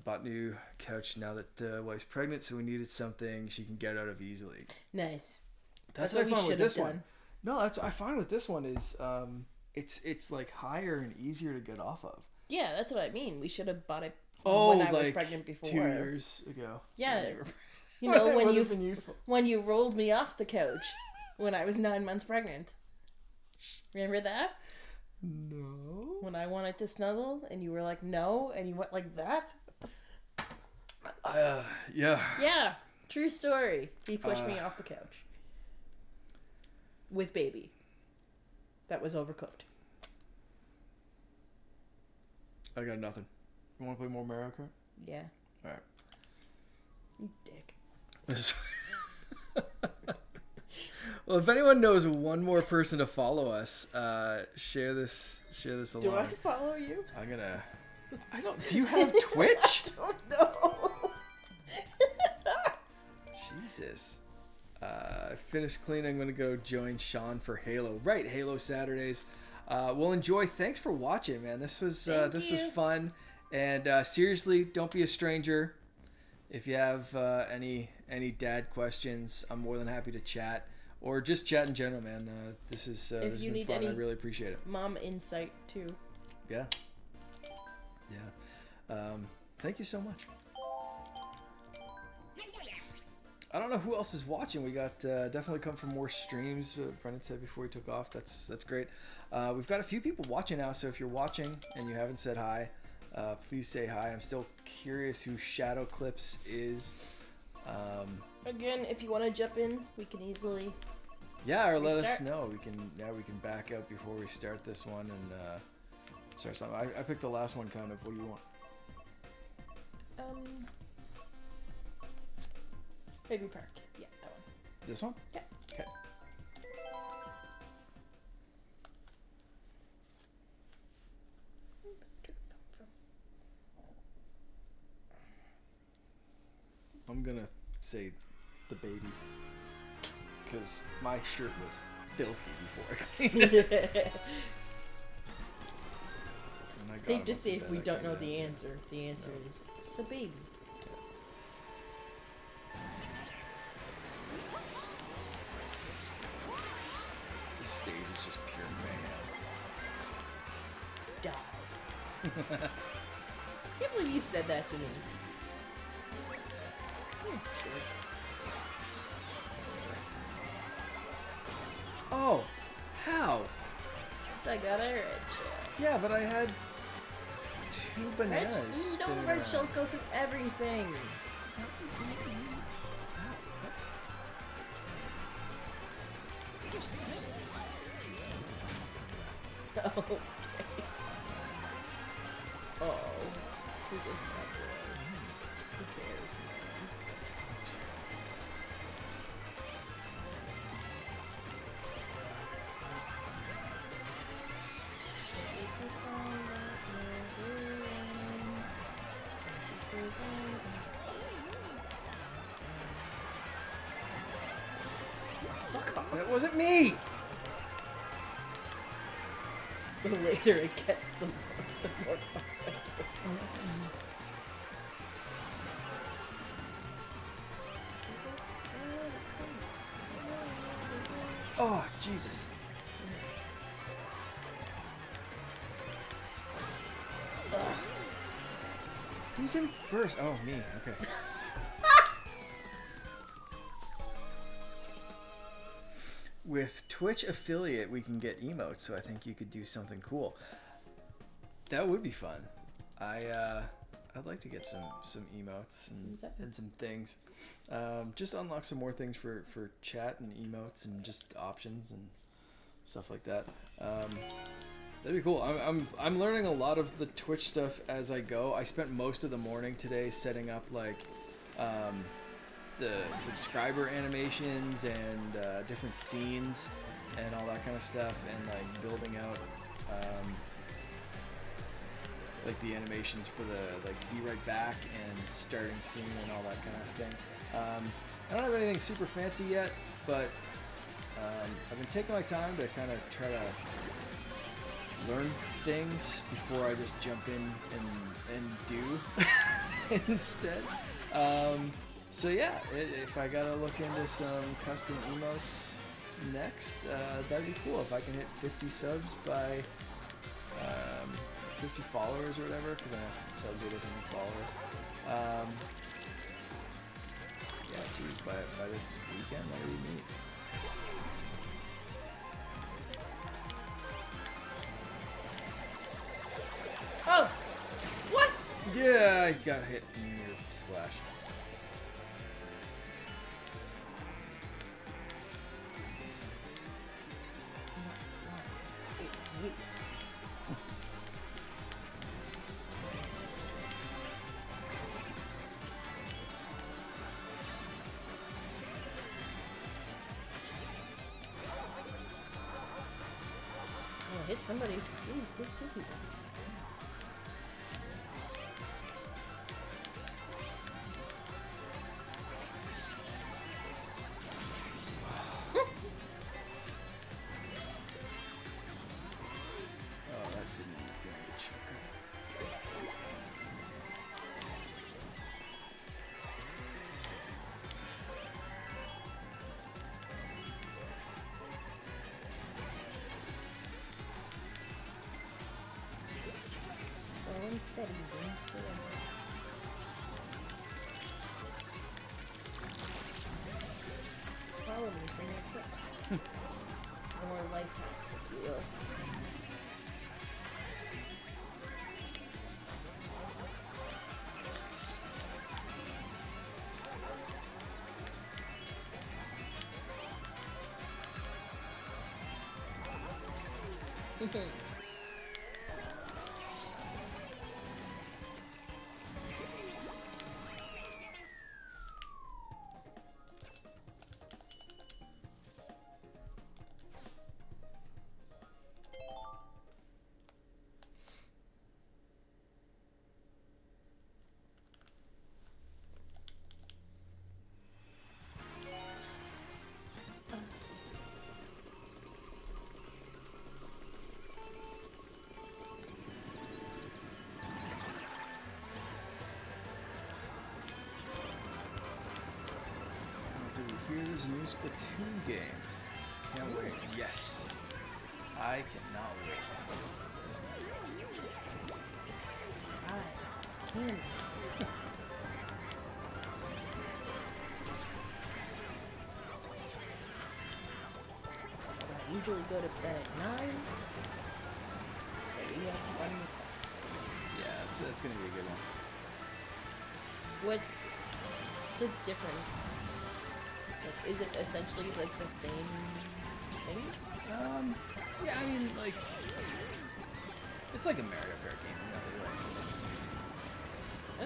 Bought new couch now that wife's pregnant, so we needed something she can get out of easily. Nice. That's what I found with this one. No, I find with this one is it's like higher and easier to get off of. Yeah, that's what I mean. We should have bought it when I was pregnant before. 2 years ago. Yeah. You know, when you useful. rolled me off the couch when I was 9 months pregnant. Remember that? No. When I wanted to snuggle and you were like, no, and you went like that? Yeah. Yeah, true story. He pushed me off the couch. With baby. That was overcooked. I got nothing. You want to play more Mario Kart? Yeah. All right. You dick. Well, if anyone knows one more person to follow us, share this along. Do I follow you? I don't. Do you have Twitch? I don't know. Jesus. I finished cleaning. I'm gonna go join Sean for Halo. Right, Halo Saturdays. We'll enjoy. Thanks for watching, man. This was was fun. And seriously, don't be a stranger. If you have any dad questions, I'm more than happy to chat, or just chat in general, man. This has been fun. I really appreciate it. Mom insight too. Yeah. Thank you so much. I don't know who else is watching. We got definitely come from more streams. Brendan said before he took off. That's great. We've got a few people watching now. So if you're watching and you haven't said hi, please say hi. I'm still curious who Shadow Clips is. Again, if you want to jump in, we can easily. Yeah, or let us know. We can back out before we start this one and start something. I picked the last one. Kind of. What do you want? Baby Park. Yeah, that one. This one? Yeah. Okay. I'm gonna say the baby because my shirt was filthy before I cleaned it. Safe to say, if we don't know the answer is it's a baby. This stage is just pure mayhem. Die. I can't believe you said that to me. Oh, how? So I got a red shell. Yeah, but I had 2 bananas. No, spinning red around. shells go through everything. Okay. Oh, who just said that? Who cares, man? This is a song that never ends. Fuck off. That wasn't me. The later it gets, the more fucks I get. Oh, Jesus. Who's in first? Oh, me. Okay. With Twitch affiliate, we can get emotes, so I think you could do something cool. That would be fun. I'd like to get some emotes and some things. Just unlock some more things for chat and emotes and just options and stuff like that. That'd be cool. I'm learning a lot of the Twitch stuff as I go. I spent most of the morning today setting up like the subscriber animations and different scenes and all that kind of stuff, and like building out like the animations for the like be right back and starting soon and all that kind of thing. I don't have anything super fancy yet, but I've been taking my time to kind of try to learn things before I just jump in and do instead. So yeah, if I gotta look into some custom emotes next, that'd be cool. If I can hit 50 subs by 50 followers or whatever, because I have subs are different than followers. Yeah, geez, by this weekend, that would be neat. Oh! What? Yeah, I got hit in your splash. It's weak. hit somebody. Ooh, good two people. Oh, that didn't end up being a good choker. Slow and steady wins the race. Follow me for more tips. More life hacks, if you will. Here, there's a new Splatoon game. Can't wait. Yes. I cannot wait. This is gonna be awesome. I can. I usually go to bed at 9. So you have fun with that. Yeah, it's gonna be a good one. What's the difference? Like, is it essentially like the same thing? Yeah, I mean, like, it's like a Mario Kart game, really, right?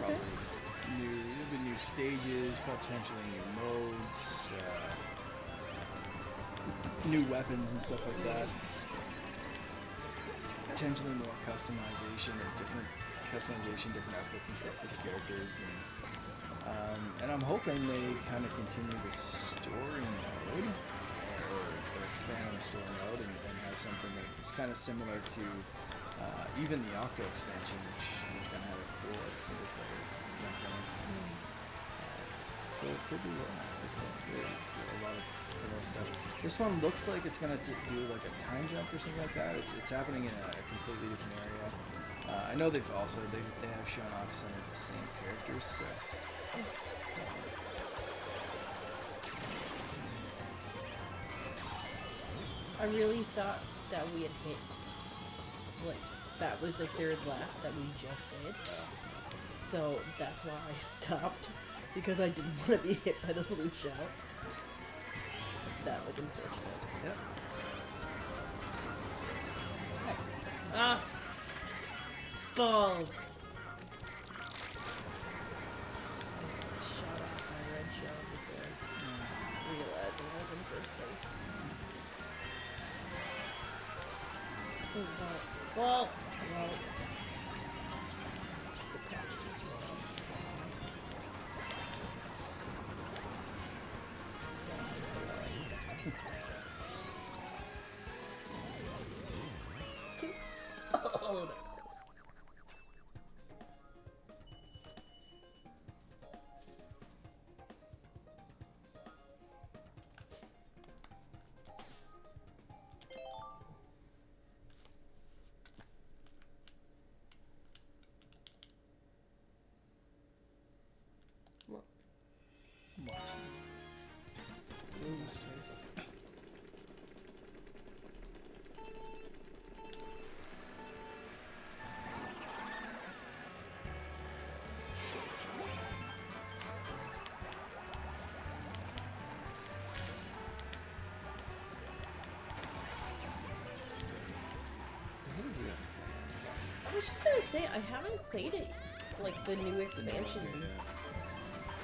Okay. Probably there'll be new stages, potentially new modes, new weapons and stuff like that. Potentially more customization or different outfits and stuff for the characters, and I'm hoping they kind of continue the story mode or expand on the story mode and have something that's kind of similar to even the Octo expansion, which kind of had a cool like single player campaign. So it could be a lot of stuff. This one looks like it's gonna do like a time jump or something like that. It's happening in a completely different area. I know they have shown off some of the same characters, so. I really thought that we had hit, like, that was the third lap that we just did. So that's why I stopped, because I didn't want to be hit by the blue shell. That was unfortunate. Yep. Ah! Balls! Shot off my red shell before realizing I was in first place. Oh, well, the pass was wrong. Oh, that's close. What? I'm watching. Ooh. Nice face. What did you have to play? I was just gonna say, I haven't played it, like the new expansion.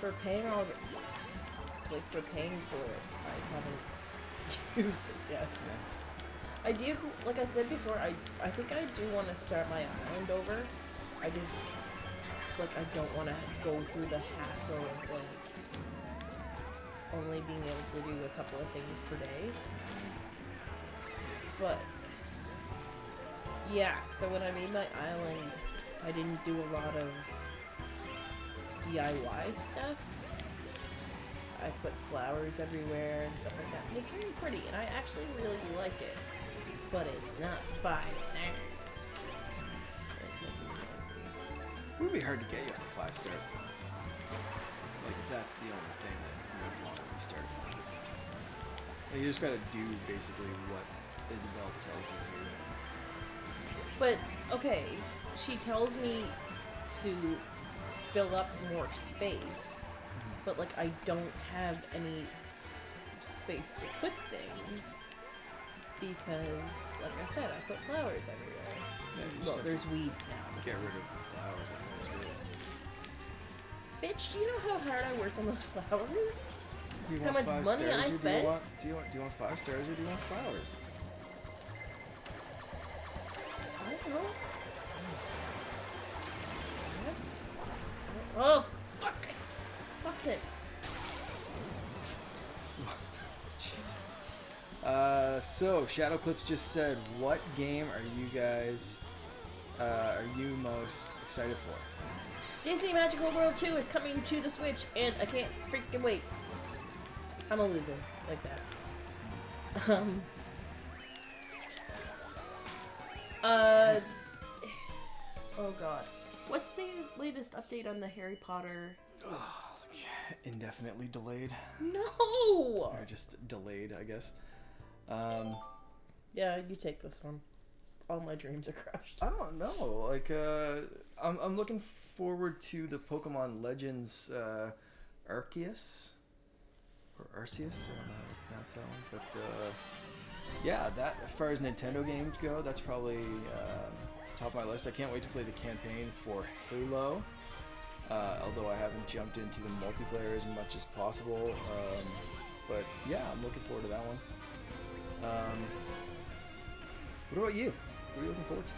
For paying all the, like for paying for it, I haven't used it yet. I do, like I said before, I think I do want to start my island over. I just, like, I don't want to go through the hassle of, like, only being able to do a couple of things per day. But, yeah, so when I made my island, I didn't do a lot of DIY stuff. I put flowers everywhere and stuff like that. And it's very pretty, and I actually really like it. But it's not 5 stars. It's making me angry. It would be hard to get you up to 5 stars, though. Like, if that's the only thing that you would want to restart. Like, you just gotta do basically what Isabel tells you to. But, okay, she tells me to fill up more space, but, like, I don't have any space to put things because, like I said, I put flowers everywhere. Yeah, you just Well, have there's to weeds now. get rid of the flowers. I think it's really. Bitch, do you know how hard I worked on those flowers? Do you How want much 5 money stars, I or spent? Do you want 5 stars or do you want flowers? I don't know. Yes? Oh, fuck! Fuck it. So Shadow Clips just said, what game are you most excited for? Disney Magical World 2 is coming to the Switch, and I can't freaking wait. I'm a loser like that. Oh god. What's the latest update on the Harry Potter? Indefinitely delayed. No! Or just delayed, I guess. Yeah, you take this one. All my dreams are crushed. I don't know. Like, I'm looking forward to the Pokemon Legends Arceus. Or Arceus? I don't know how to pronounce that one. But, yeah, that, as far as Nintendo games go, that's probably top of my list. I can't wait to play the campaign for Halo. Although I haven't jumped into the multiplayer as much as possible. But, yeah, I'm looking forward to that one. What about you? What are you looking forward to?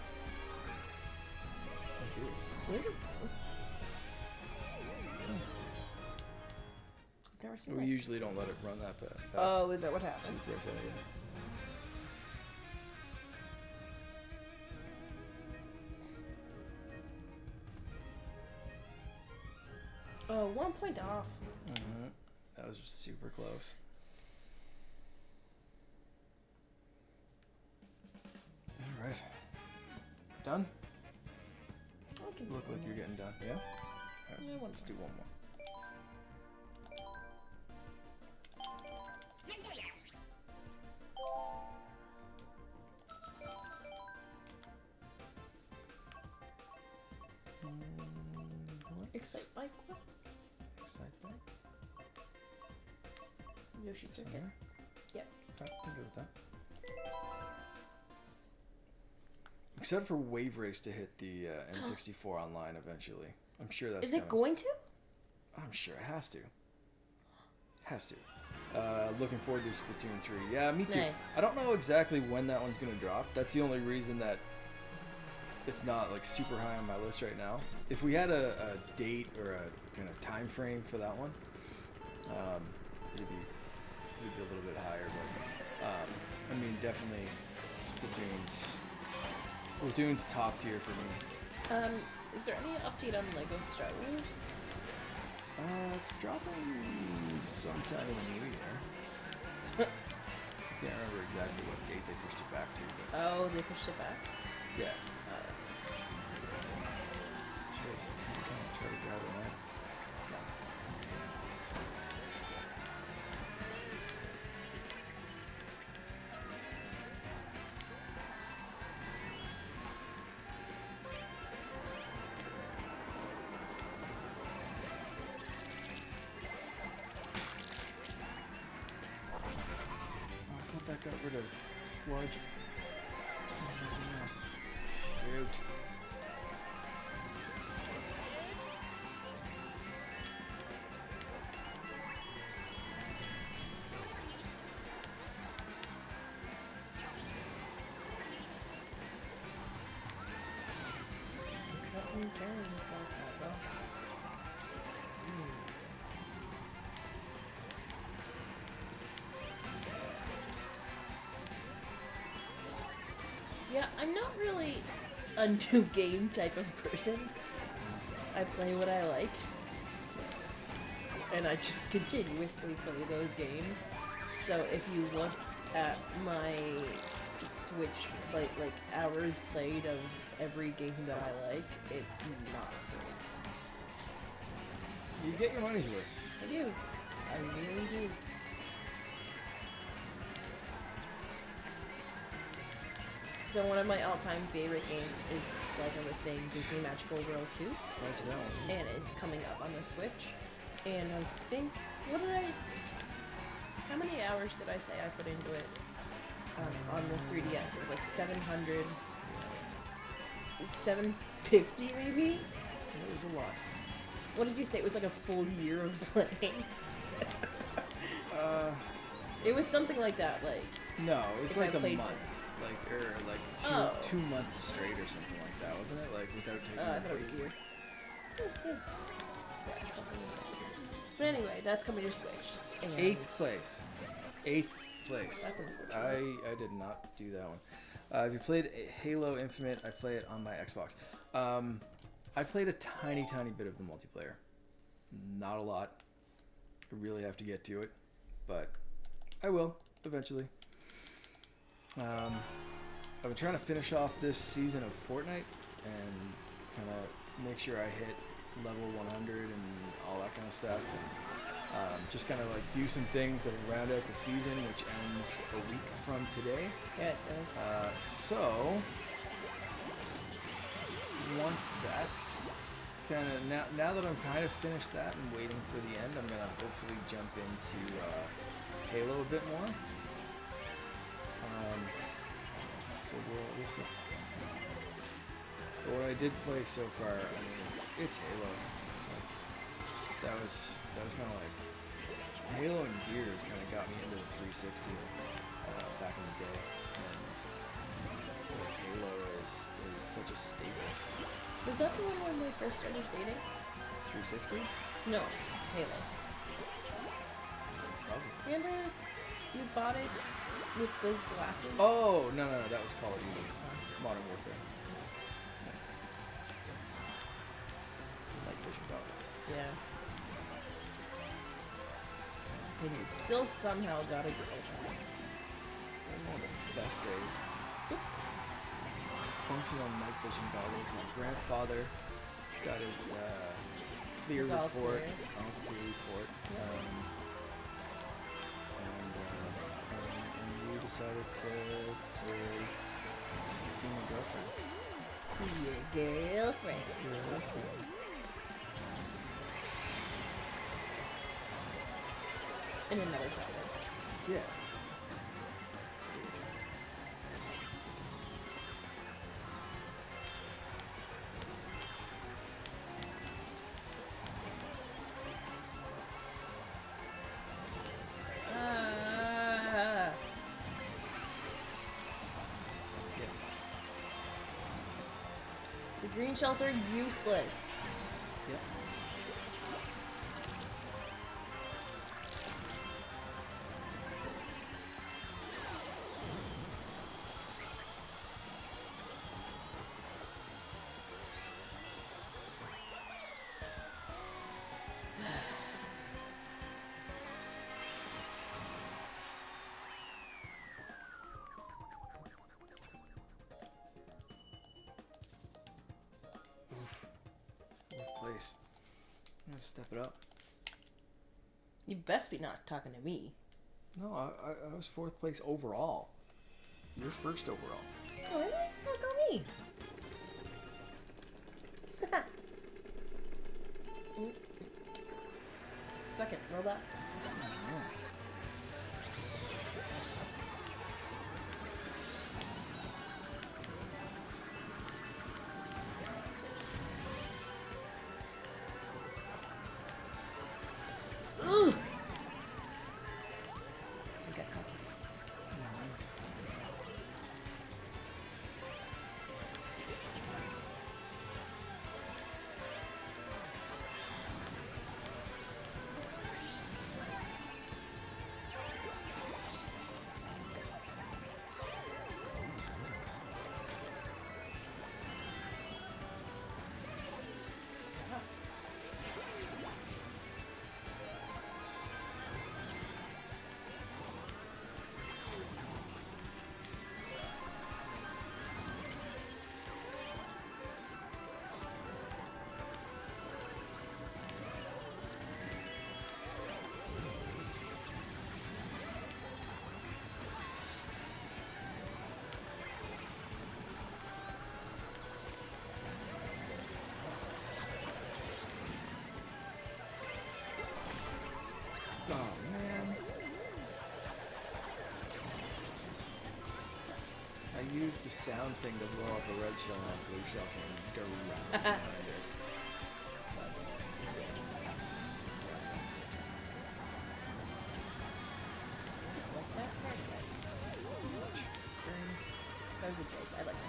I'm curious. What is I've never seen We that. usually don't let it run that fast. Oh, is that what happened? Super excited. Oh, 1 point off. Mm-hmm. That was super close. All right. Done? Okay. Look like you're getting done. Yeah? All right. Yeah, Let's do one more. Excite bike. Excitement. Yoshi's Circuit. Somewhere? Yep. Okay, I'm good with that. Except for Wave Race to hit the N64 online eventually. I'm sure that's Is it coming. going to? I'm sure it has to. Has to. Looking forward to Splatoon 3. Yeah, me too. Nice. I don't know exactly when that one's going to drop. That's the only reason that it's not like super high on my list right now. If we had a date or a kind of time frame for that one, it'd be a little bit higher. But I mean, definitely Splatoon's top tier for me. Is there any update on Lego Star Wars? It's dropping sometime in the new year. I can't remember exactly what date they pushed it back to, but Oh, they pushed it back. yeah. Oh, that's nice. Jeez, every time I try to grab it, man, it's gone. Oh, I thought that got rid of sludge. Oh, maybe not. Shoot. Yeah, I'm not really a new game type of person. I play what I like. And I just continuously play those games. So if you look at my Switch, like hours played of every game that I like, it's not good. You get your money's worth. I do. I really do. So one of my all-time favorite games is, like I was saying, Disney Magical World 2. That's that one. And it's coming up on the Switch. And I think, how many hours did I say I put into it on the 3DS? It was like 700, 750 maybe? It was a lot. What did you say? It was like a full year of playing? It was something like that, like... No, it was If like I a played month. Like 2 months straight or something like that, wasn't it? Like without taking I a thought it break. was a year. Yeah, something like that. But anyway, that's coming to Switch. And 8th place. 8th place. That's unfortunate. I did not do that one. If you played Halo Infinite, I play it on my Xbox. I played a tiny bit of the multiplayer. Not a lot. I really have to get to it, but I will eventually. I've been trying to finish off this season of Fortnite and kind of make sure I hit level 100 and all that kind of stuff. And, just kind of like do some things that will round out the season, which ends a week from today. Yeah, it does. So once that's kind of now that I'm kind of finished that and waiting for the end, I'm gonna hopefully jump into Halo a bit more. So we'll see. But what I did play so far, I mean, it's Halo. Like, that was kind of like Halo and Gears kind of got me into the 360 back in the day, and like, Halo is such a staple. Was that the one when we first started dating? 360? No, it's Halo. Probably. Remember you bought it with the glasses? Oh no, that was Call of Duty, Modern Warfare. Night vision goggles. Yeah. Yes. And you still somehow got a girl child. They're one of the best days. Functional night vision goggles. My grandfather got his clear It's all report. clear. All clear report. Yeah. And we decided to be my girlfriend. Your girlfriend. Girlfriend. In another province. Yeah. The green shells are useless. Yep. Fourth place. I'm gonna step it up. You best be not talking to me. No, I was 4th place overall. You're 1st overall. Oh, really? Look at me. Second, robots. Ugh! I got cocky. I used the sound thing to blow up a red shell and a blue shell and go around behind it. Yes. Just like that card again. That was a joke. I like that.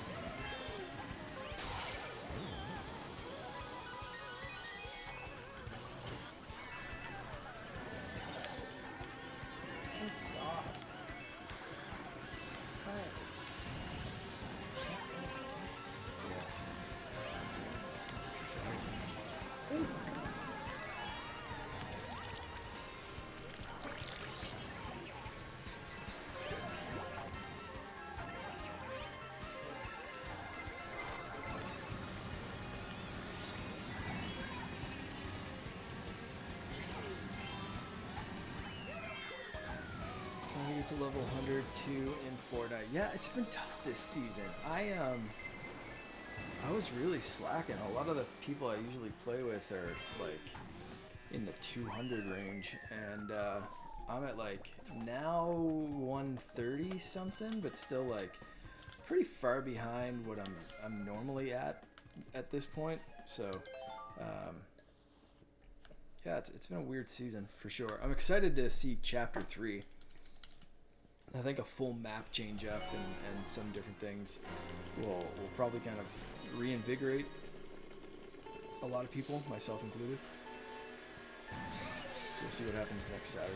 Trying to get to level 102 in Fortnite. Yeah, it's been tough this season. I was really slacking. A lot of the people I usually play with are like in the 200 range, and I'm at like now 130 something, but still like pretty far behind what I'm normally at this point. So yeah, it's been a weird season for sure. I'm excited to see Chapter 3. I think a full map change up and some different things will probably kind of reinvigorate a lot of people, myself included. So we'll see what happens next Saturday.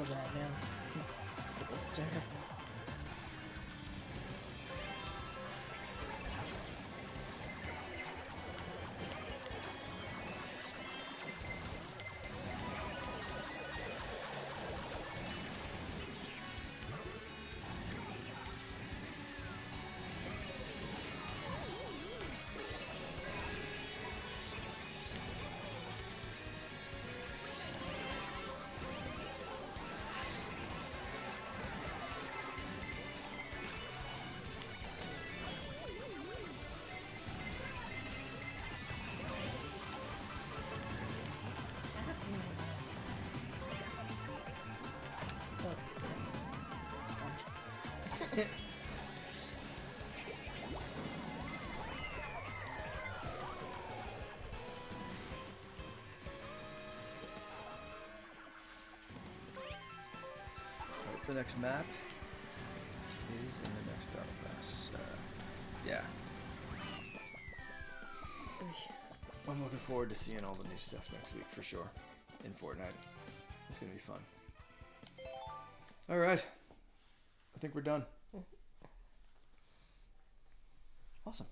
That now. Pickle stir. The next map is in the next battle pass. Yeah. I'm looking forward to seeing all the new stuff next week for sure in Fortnite. It's gonna be fun. All right, I think we're done. Awesome,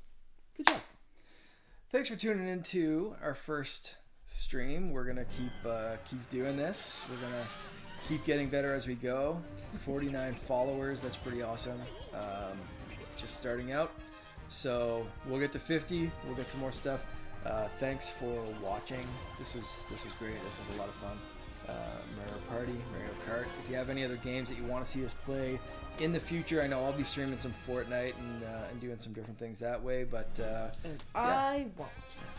good job. Thanks for tuning into our first stream. We're gonna keep doing this. We're gonna keep getting better as we go. 49 followers, that's pretty awesome. Just starting out. So we'll get to 50, we'll get some more stuff. Thanks for watching. This was great. This was a lot of fun. Mario Party, Mario Kart. If you have any other games that you want to see us play in the future, I know I'll be streaming some Fortnite and doing some different things that way, but And I won't.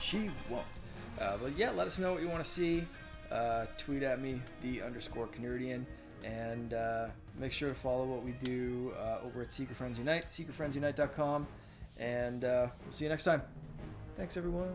she won't. But yeah, let us know what you want to see. Tweet at me, _CaNERDian, and make sure to follow what we do over at Secret Friends Unite, secretfriendsunite.com, and we'll see you next time. Thanks, everyone.